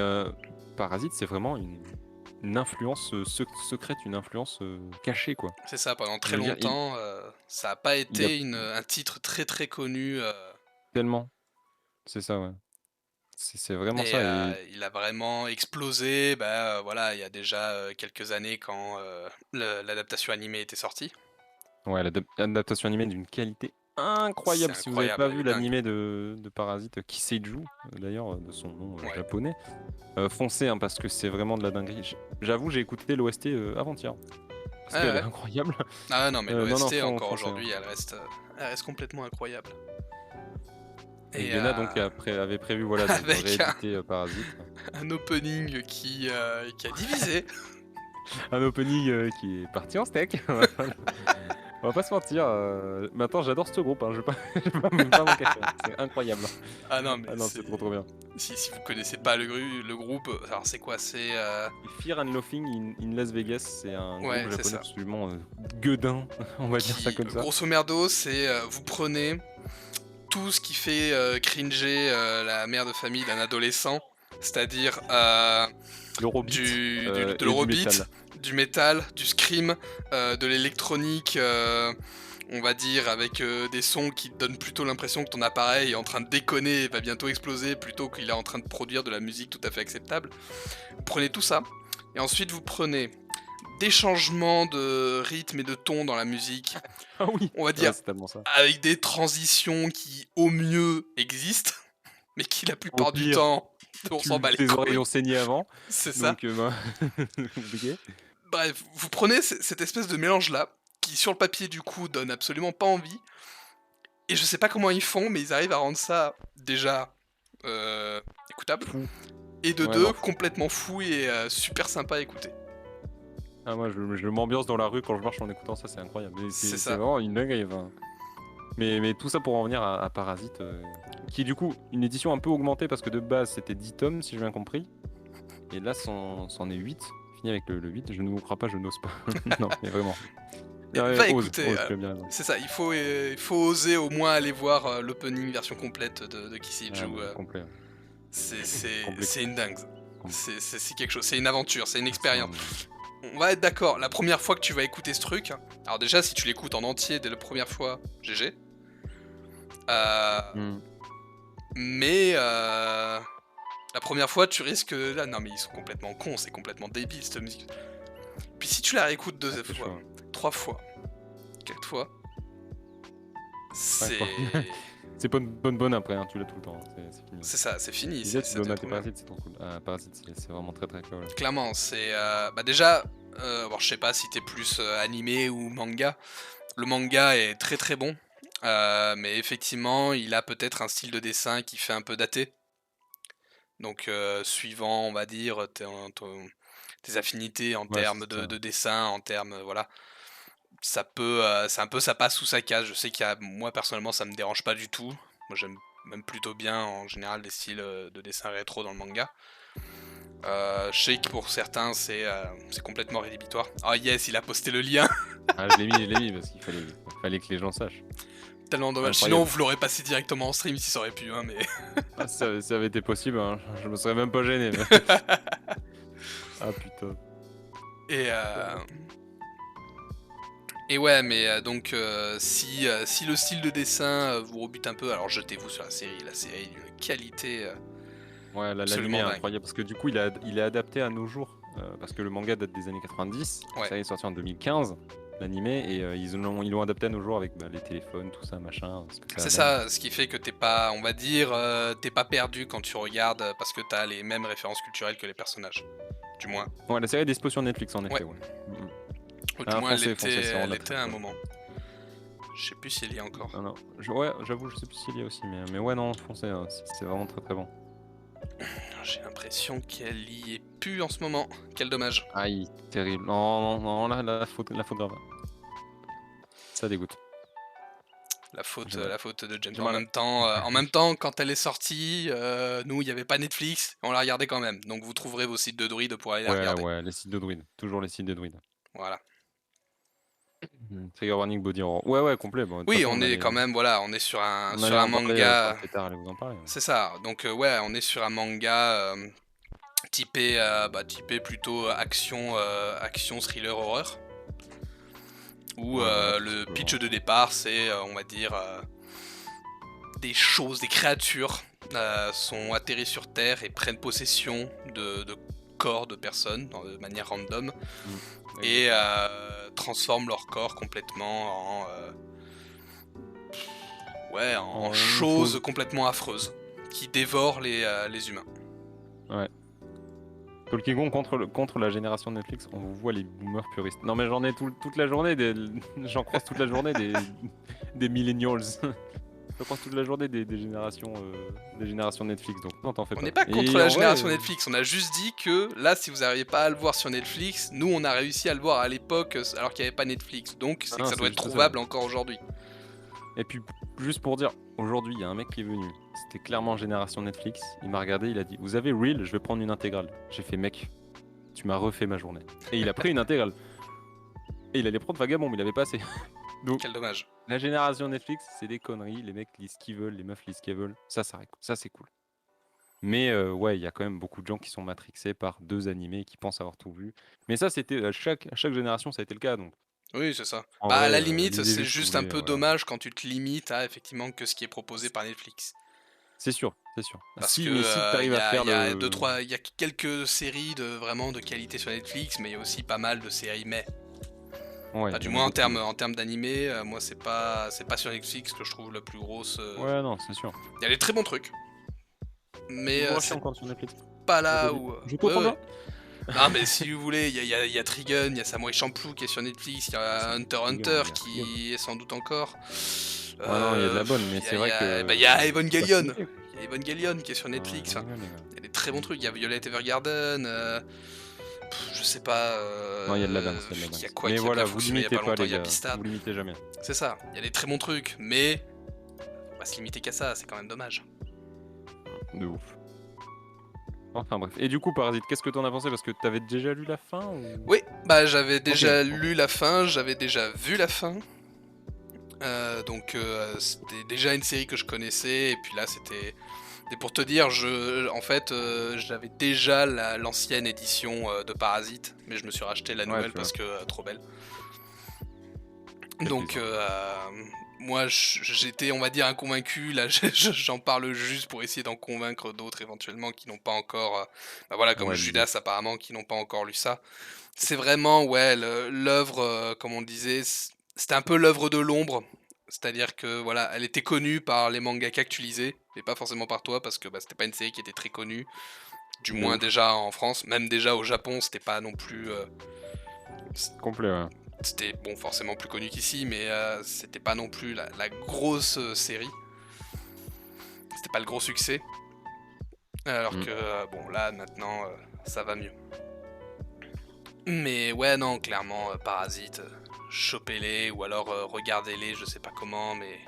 Parasite, c'est vraiment une influence secrète, une influence cachée, quoi. C'est ça, pendant très Je veux dire, longtemps, ça a pas il a été un titre très très connu. tellement. C'est ça, ouais. C'est vraiment Et ça. Et il a vraiment explosé, bah, voilà, il y a déjà quelques années quand l'adaptation animée était sortie. ouais, l'adaptation animée d'une qualité C'est incroyable. Si vous n'avez incroyable, pas elle vu est dingue. l'animé de Parasite, Kiseiju, d'ailleurs, de son nom Ouais. japonais, foncez, hein, parce que c'est vraiment de la dinguerie. J'avoue, j'ai écouté l'OST avant-hier. Parce Ouais, qu'elle est ouais. incroyable. Ah non, mais Non, l'OST encore foncez, hein. aujourd'hui, elle reste complètement incroyable. Et Et Glénat donc avait prévu voilà, de avec rééditer Parasite. un opening qui a divisé. Un opening qui est parti en steak. On va pas se mentir. Maintenant, j'adore ce groupe. Hein, je vais pas, je vais pas m'en cacher. Hein. C'est incroyable. Ah non, mais Ah non, c'est trop bien. si vous connaissez pas le groupe, alors c'est quoi? C'est Et Fear and Loathing in Las Vegas, c'est un ouais, groupe c'est japonais ça. absolument gueudin, on va dire ça comme ça. Grosso merdo, c'est vous prenez tout ce qui fait cringer la mère de famille d'un adolescent, c'est-à-dire L'Eurobeat de et du l'Eurobeat, métal. du métal, du scream, de l'électronique, on va dire avec des sons qui te donnent plutôt l'impression que ton appareil est en train de déconner et va bientôt exploser plutôt qu'il est en train de produire de la musique tout à fait acceptable. Vous prenez tout ça, et ensuite vous prenez des changements de rythme et de ton dans la musique, Ah oui, on va dire c'est tellement ça. avec des transitions qui au mieux existent, mais qui la Au plupart du pire, temps, on s'en bat les tes oreilles couilles. ont saigné avant, C'est ça. donc compliqué. Bref, vous prenez cette espèce de mélange-là, qui sur le papier du coup donne absolument pas envie, et je sais pas comment ils font, mais ils arrivent à rendre ça déjà écoutable, Fou. et de Ouais, deux, non, fou. complètement fou et super sympa à écouter. Ah, moi, je m'ambiance dans la rue quand je marche en écoutant ça, c'est incroyable. Et C'est C'est ça. vraiment une dinguerie. Enfin. Mais tout ça pour en venir à Parasite, qui est du coup une édition un peu augmentée parce que de base c'était 10 tomes, si j'ai bien compris. Et là, c'en est 8. Fini avec le 8. Je ne vous crois pas, je n'ose pas. Non, mais vraiment. Et Ouais, va ose, écouter, tu as bien raison. c'est ça, il faut oser au moins aller voir l'opening version complète de Kiseiju. Ah, bah, complet. Complet. C'est une dingue. Complet. C'est quelque chose, c'est une aventure, c'est une expérience. C'est On va être d'accord, la première fois que tu vas écouter ce truc, alors déjà si tu l'écoutes en entier dès la première fois, GG. Mais la première fois tu risques là, non mais ils sont complètement cons, c'est complètement débile cette musique. Puis si tu la réécoutes deux c'est fois, chaud. 3 fois, 4 fois, c'est... C'est pas une bonne après, hein, tu l'as tout le temps. Hein, c'est fini. C'est ça, c'est fini. Disais, c'est tu dois trop mater bien. Parasite, c'est trop cool. Parasite, c'est vraiment très très cool. Clairement, c'est... bah déjà, bon, je sais pas si t'es plus animé ou manga. Le manga est très très bon. Mais effectivement, il a peut-être un style de dessin qui fait un peu daté. Donc, suivant, on va dire, tes affinités en termes de dessin, en termes, voilà. Ça peut, c'est un peu ça passe ou ça casse. Je sais qu'il y a, moi personnellement, ça me dérange pas du tout. Moi, j'aime même plutôt bien en général les styles de dessin rétro dans le manga. Je sais que pour certains, c'est complètement rédhibitoire. Ah yes, il a posté le lien. Ah, je l'ai mis parce qu'il fallait que les gens sachent. Tellement dommage. Incroyable. Sinon, vous l'aurez passé directement en stream si ça aurait pu, hein, mais... Ah, ça avait été possible, hein. Je me serais même pas gêné. Mais... ah putain. Et ouais, mais donc si le style de dessin vous rebute un peu, alors jetez-vous sur la série. La série est d'une qualité Ouais, l'anime absolument est dingue. incroyable parce que du coup, il est adapté à nos jours. Parce que le manga date des années 90. Ouais. Ça est sorti en 2015, l'animé, et ils l'ont adapté à nos jours avec les téléphones, tout ça, machin. C'est ça, ce qui fait que t'es pas, on va dire, t'es pas perdu quand tu regardes parce que t'as les mêmes références culturelles que les personnages. Du moins. Ouais, la série est dispo sur Netflix en effet, Ouais. ouais. Ou Ah, du moins, foncez, elle foncez, c'est vraiment l'était très à un cool. moment. Je sais plus s'il y a encore. Non, ouais, j'avoue, je sais plus s'il y a aussi, mais ouais, non, foncez, hein, c'est vraiment très très bon. J'ai l'impression qu'elle y est plus en ce moment. Quel dommage. Aïe, terrible. Non, la faute grave. Ça dégoûte. La faute de James. j'ai En mal. même temps, quand elle est sortie, nous, il n'y avait pas Netflix, on la regardait quand même. Donc vous trouverez vos sites de druides pour aller la regarder. Ouais, les sites de druides. Toujours les sites de druides. Voilà. Trigger warning, body horror. Ouais, complet. Bon, de toute Oui, façon, on est quand même, voilà, on est sur on un allait en parler manga. quand Pétard allait vous en parler. Ouais. C'est ça. Donc ouais, on est sur un manga typé plutôt action, action thriller horreur. Où Ouais, voilà, le tout pitch simplement. de départ, c'est, on va dire, des choses, des créatures sont atterries sur Terre et prennent possession de corps de personnes de manière random et transforment leur corps complètement en choses chose. complètement affreuses qui dévorent les humains. Ouais. Tolkien Gon contre la génération Netflix, on vous voit les boomers puristes. Non mais j'en ai toute la journée, j'en croise toute la journée des millennials. Je croise toute la journée des générations Netflix, donc non t'en fais On pas. n'est pas Et contre la en vrai, génération Netflix, on a juste dit que là, si vous n'arrivez pas à le voir sur Netflix, nous on a réussi à le voir à l'époque alors qu'il n'y avait pas Netflix, donc c'est que ça c'est doit être juste ça. trouvable encore aujourd'hui. Et puis juste pour dire, aujourd'hui il y a un mec qui est venu, c'était clairement génération Netflix, il m'a regardé, il a dit vous avez Reel, je vais prendre une intégrale. J'ai fait mec, tu m'as refait ma journée. Et il a pris une intégrale. Et il allait prendre Vagabond, mais il avait pas assez. Donc Quel dommage. la génération Netflix, c'est des conneries, les mecs lisent ce qu'ils veulent, les meufs lisent ce qu'elles veulent, ça c'est cool. Mais ouais, il y a quand même beaucoup de gens qui sont matrixés par 2 animés et qui pensent avoir tout vu. Mais ça c'était à chaque génération ça a été le cas, donc Oui, c'est ça. en Bah à vrai, la limite, lisez c'est juste ce que juste vous un voulez, peu voilà. dommage quand tu te limites à effectivement que ce qui est proposé par Netflix. C'est sûr. Parce Si, que mais si t'arrives à faire il y a le... il y a quelques séries vraiment de qualité sur Netflix, mais il y a aussi pas mal de séries mais. Ouais, Enfin, il du y en a moins beaucoup. en termes d'animé, moi c'est pas sur Netflix que je trouve la plus grosse. Ouais, non, c'est sûr. Il y a des très bons trucs, mais Moi, je suis c'est encore sur Netflix. pas là où. Je te prends là. Non, mais si vous voulez, il y a Trigun, il y a Samurai Champloo qui est sur Netflix, il y a Hunter x Hunter qui est sans doute encore. Ouais, non, il y a de la bonne, mais c'est vrai que. Bah, il y a Evangelion. Bah, Il y a Evangelion qui est sur Netflix. ouais, Il y a des très bons trucs. Il y a Violet Evergarden. Je sais pas. Non, il y a de la danse. Il y a quoi Mais qui a voilà, bien vous fonctionné il y a limitez pas pas, longtemps. les Il y a gars. Beastars. Vous limitez jamais. C'est ça. Il y a des très bons trucs, mais on va se limiter qu'à ça. C'est quand même dommage. De ouf. Enfin bref. Et du coup, Parasite, qu'est-ce que t'en as pensé? Parce que t'avais déjà lu la fin ou... Oui, bah j'avais déjà Ok. lu la fin, j'avais déjà vu la fin. Donc c'était déjà une série que je connaissais, et puis là c'était... Et pour te dire, en fait, j'avais déjà l'ancienne édition de Parasite, mais je me suis racheté la nouvelle tu vois. parce que trop belle. Quel Donc moi j'étais, on va dire, inconvaincu, là j'en parle juste pour essayer d'en convaincre d'autres éventuellement qui n'ont pas encore... bah voilà, comme Ouais, Judas apparemment, qui n'ont pas encore lu ça. C'est vraiment, ouais, l'œuvre, comme on le disait, c'était un peu l'œuvre de l'ombre. C'est-à-dire que, voilà, elle était connue par les mangaka que tu lisais, et pas forcément par toi, parce que bah, c'était pas une série qui était très connue. Du De moins ouf. déjà en France, même déjà au Japon, c'était pas non plus... Complet, ouais. c'était, bon, forcément plus connu qu'ici, mais c'était pas non plus la grosse série. C'était pas le gros succès. Alors que, bon, là, maintenant, ça va mieux. Mais ouais, non, clairement, Parasite, chopez-les, ou alors regardez-les, je sais pas comment, mais...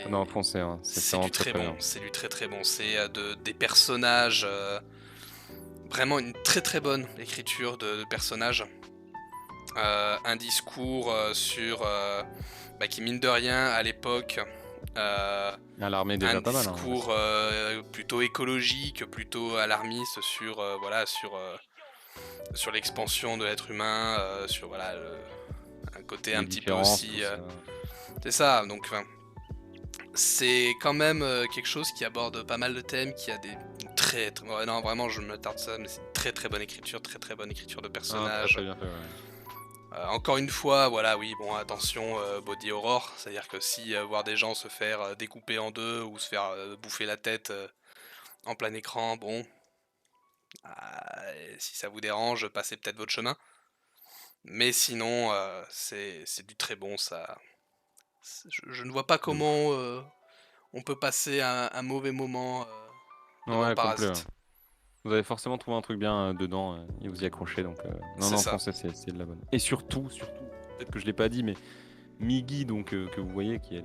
Non, foncez, hein. C'est C'est vraiment du très très bon, bien. c'est du très très bon. C'est des personnages, vraiment une très très bonne écriture de personnages. Un discours sur, qui mine de rien à l'époque, euh, Ah, l'armée est un déjà pas mal. Hein. discours plutôt écologique, plutôt alarmiste sur, sur l'expansion de l'être humain, sur voilà, un côté un Les petit peu différences, tout aussi. ça. C'est ça, donc enfin, c'est quand même quelque chose qui aborde pas mal de thèmes, qui a des ouais, non, vraiment, je me tarde ça, mais c'est une très très bonne écriture, très très bonne écriture de Ah, très personnages. très bien fait, ouais. Encore une fois, voilà, oui, bon, attention, body horror, c'est-à-dire que si voir des gens se faire découper en deux ou se faire bouffer la tête en plein écran, bon, si ça vous dérange, passez peut-être votre chemin. Mais sinon, c'est du très bon, ça. Je ne vois pas De ouf. comment on peut passer un mauvais moment devant Ouais, complet. Ouais. Parasite. Vous avez forcément trouvé un truc bien dedans et vous y accrochez. Donc, non, C'est non, ça. foncez, c'est de la bonne. Et surtout, peut-être que je l'ai pas dit, mais Miggy, donc, que vous voyez, qui est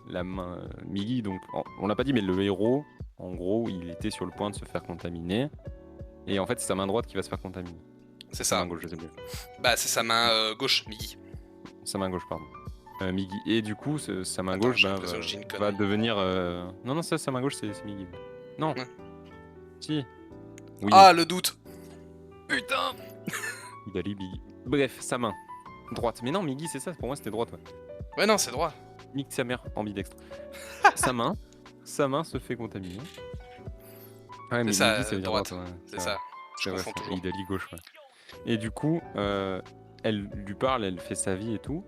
la main. Miggy, donc, on l'a pas dit, mais le héros, en gros, il était sur le point de se faire contaminer. Et en fait, c'est sa main droite qui va se faire contaminer. C'est Sa main ça. gauche, je sais plus. Bah, c'est sa main gauche, Miggy. Sa main gauche, pardon. Miggy. Et du coup, sa main Attends, gauche j'ai l'impression que je dis une va connerie. devenir. Non, non, ça, sa main gauche, c'est Miggy. Non, Ouais. si. Oui, Ah, le doute. Putain. il a lu Miggy. Bref, sa main droite. Mais non, Miggy, c'est ça, pour moi, c'était droite. Ouais. Ouais, non, c'est droit. Nique sa mère, ambidextre. sa main se fait contaminer. Ouais, C'est mais ça, Miggy, ça veut dire droite. droite. Ouais, C'est ça. Je vrai, confonds c'est toujours. Idali gauche, ouais. Et du coup, elle lui parle, elle fait sa vie et tout.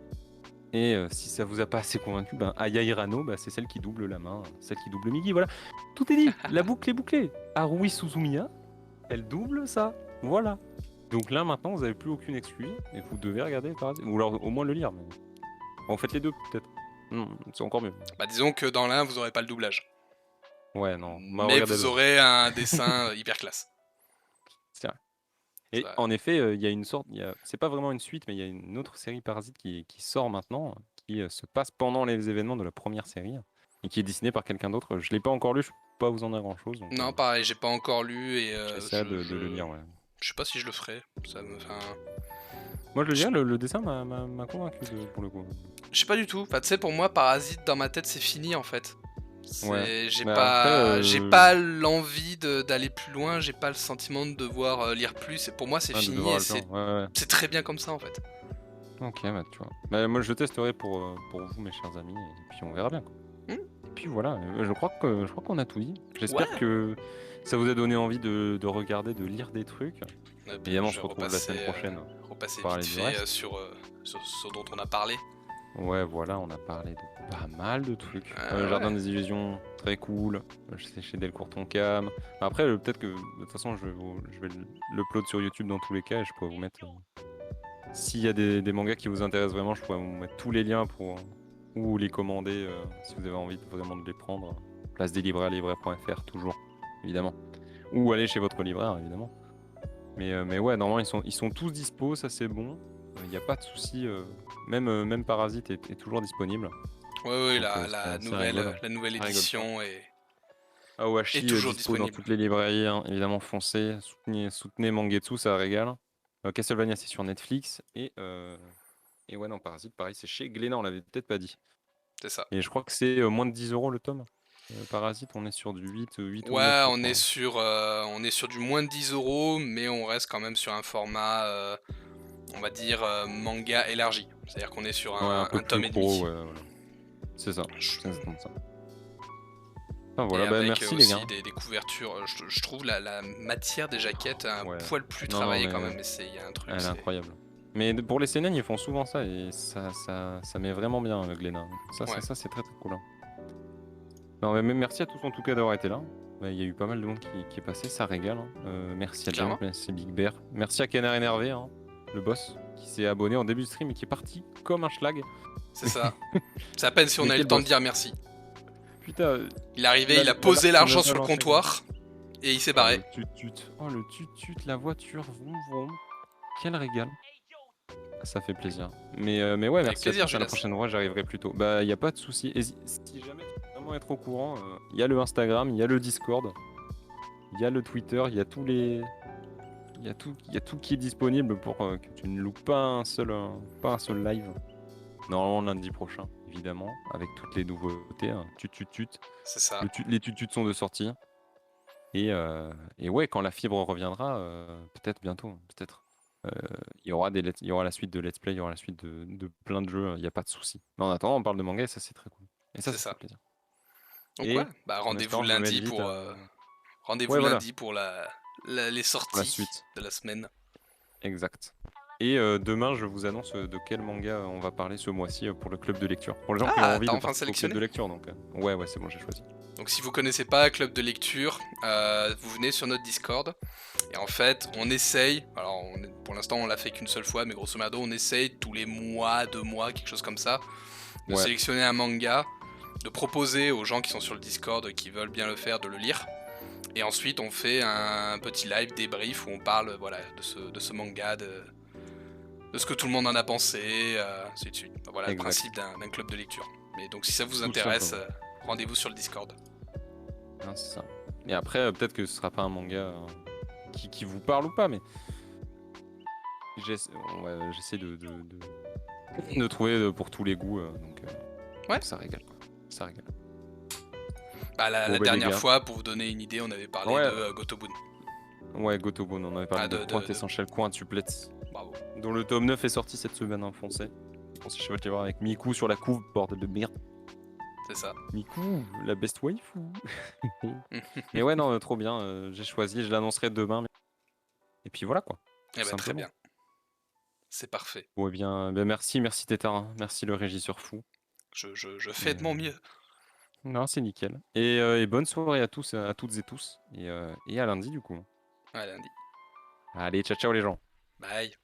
Et si ça vous a pas assez convaincu, ben Aya Hirano, c'est celle qui double la main, celle qui double Miggy, voilà. Tout est dit, la boucle est bouclée. Harui Suzumiya, elle double ça, voilà. Donc là, maintenant, vous avez plus aucune excuse et vous devez regarder Parasite. Ou alors au moins le lire. Mais... Bon, faites les deux, peut-être. C'est encore mieux. Bah, disons que dans l'un, vous aurez pas le doublage. Ouais, non. Mais vous aurez un dessin hyper classe. C'est vrai. Et Ça... en effet, il y a une sorte, c'est pas vraiment une suite, mais il y a une autre série Parasite qui sort maintenant, qui se passe pendant les événements de la première série, et qui est dessinée par quelqu'un d'autre. Je l'ai pas encore lu, je peux pas vous en dire grand-chose. Donc, Non, pareil, j'ai pas encore lu et j'essaie de le lire, ouais. je sais pas si je le ferai. Ça me fait Moi, je le dirais, le dessin m'a convaincu pour le coup. Je sais pas du tout. Enfin, tu sais, pour moi, Parasite, dans ma tête, c'est fini en fait. Ouais. J'ai Mais pas, après, j'ai pas l'envie d'aller plus loin. J'ai pas le sentiment de devoir lire plus. Et pour moi, c'est de fini devoir et le temps. Ouais. c'est très bien comme ça en fait. Ok, bah tu vois. Bah, moi, je le testerai pour vous, mes chers amis, et puis on verra bien. Quoi. Hmm. Et puis voilà, je crois qu'on a tout dit. J'espère Ouais. que ça vous a donné envie de regarder, de lire des trucs. Évidemment, on Je se vais retrouve la semaine prochaine. repasser Parler vite du fait reste. sur ce dont on a parlé. Ouais, voilà, on a parlé de pas mal de trucs. Ouais. Jardin des Illusions, très cool. Je sais chez Delcourt Tonkam. Après, peut-être que de toute façon, je vais l'upload sur YouTube dans tous les cas et je pourrais vous mettre. S'il y a des mangas qui vous intéressent vraiment, je pourrais vous mettre tous les liens pour ou les commander si vous avez envie vraiment de les prendre. Place des libraires, libraire.fr, toujours, évidemment. Ou aller chez votre libraire, évidemment. Mais ouais, normalement, ils sont tous dispo, ça c'est bon. Il n'y a pas de souci. Même Parasite est toujours disponible. Ouais, Donc, la c'est rigolo. nouvelle Ça rigole édition Awashi est toujours dispo dans disponible. toutes les librairies, hein. Évidemment, foncez, soutenez Mangetsu, ça régale. Castlevania, c'est sur Netflix. Et ouais, non, Parasite, pareil, c'est chez Glénat, on l'avait peut-être pas dit. C'est ça. Et je crois que c'est moins de 10 € le tome. Parasite, on est sur du 8 ou 9, Ouais, je on crois. on est sur du moins de 10 €, mais on reste quand même sur un format, on va dire, manga élargi. C'est-à-dire qu'on est sur Ouais, un peu un tome plus et gros, demi. ouais, voilà. C'est ça, Je- c'est exactement ça. Enfin, Et voilà, avec merci les aussi gars. des couvertures. Je trouve la matière des jaquettes un Ouais. poil plus Non, travaillée mais quand même. Mais il y a un truc. elle est incroyable. Mais pour les CNN, ils font souvent ça et ça met vraiment bien Glénat. Ouais. Ça c'est très très cool. Hein. Non, mais merci à tous en tout cas d'avoir été là. Il y a eu pas mal de monde qui est passé, ça régale. Hein. Merci à James, Clairement. merci Big Bear. Merci à Canard Énervé, hein, le boss, qui s'est abonné en début de stream et qui est parti comme un schlag. C'est ça. C'est à peine si on Mais a eu quel le temps de boss. dire merci. Putain, Il est arrivé, il a posé l'argent sur le comptoir et il s'est barré. Le tut-tut. Oh, le tut-tut, la voiture, vroom vroom. Quel régal. Ça fait plaisir. Mais ouais, Avec merci à plaisir, tous. À la Julas. prochaine fois, j'arriverai plus tôt. Bah, il n'y a pas de souci. Si jamais tu veux vraiment être au courant, il y a le Instagram, il y a le Discord, il y a le Twitter, il y a tous les. Il y a tout qui est disponible pour que tu ne loupes pas un seul live. Normalement lundi prochain, évidemment, avec toutes les nouveautés. Hein. Tut. C'est ça. Les tutus sont de sortie. Et ouais, quand la fibre reviendra, peut-être bientôt, peut-être. euh, il y aura la suite de Let's Play, il y aura la suite de plein de jeux, il n'y a pas de souci. Mais en attendant, on parle de manga et ça c'est très cool. Et C'est ça fait ça. plaisir. Donc ouais, Et bah en espérant que je me mette vite rendez-vous Ouais, voilà, lundi pour les pour la sorties suite. de la semaine. Exact. Et demain, je vous annonce de quel manga on va parler ce mois-ci pour le club de lecture. Pour les gens qui ont Ah, envie t'as de enfin participer au club sélectionné? de lecture. Donc, ouais, c'est bon, j'ai choisi. Donc si vous connaissez pas Club de lecture, vous venez sur notre Discord. Et en fait, on essaye, alors pour l'instant on l'a fait qu'une seule fois, mais grosso modo on essaye tous les mois, 2 mois, quelque chose comme ça, de Ouais, sélectionner un manga, de proposer aux gens qui sont sur le Discord, qui veulent bien le faire, de le lire. Et ensuite on fait un petit live débrief où on parle voilà, de ce manga, de ce que tout le monde en a pensé, ainsi de suite. Enfin, voilà le exact. principe d'un club de lecture. Mais donc si ça vous Tout intéresse, simplement. rendez-vous sur le Discord. Hein, c'est ça. Et après, peut-être que ce sera pas un manga qui vous parle ou pas, mais j'essaie de trouver pour tous les goûts. Ouais. Donc ça régale, quoi. Ça régale. Bah, Bon, la bah, les dernière gars. fois, pour vous donner une idée, on avait parlé Ouais, de Gotobun. ouais, Gotobun, on avait parlé Ah, de Pointe Essentielle Quintuplets, Bravo. dont le tome 9 est sorti cette semaine en français. On s'est chevaté voir avec Miku sur la couve, bordel de merde. C'est ça. Miku, la best wife ou... Mais ouais, non, trop bien, j'ai choisi, je l'annoncerai demain. Et puis voilà, quoi. Eh ben, très Simplement. bien. C'est parfait. Bon, eh bien, merci Tétard, hein. Merci le régisseur fou. Je fais de mon mieux. Non, c'est nickel. Et bonne soirée à tous, à toutes et tous. Et à lundi, du coup. À lundi. Allez, ciao, ciao les gens. Bye.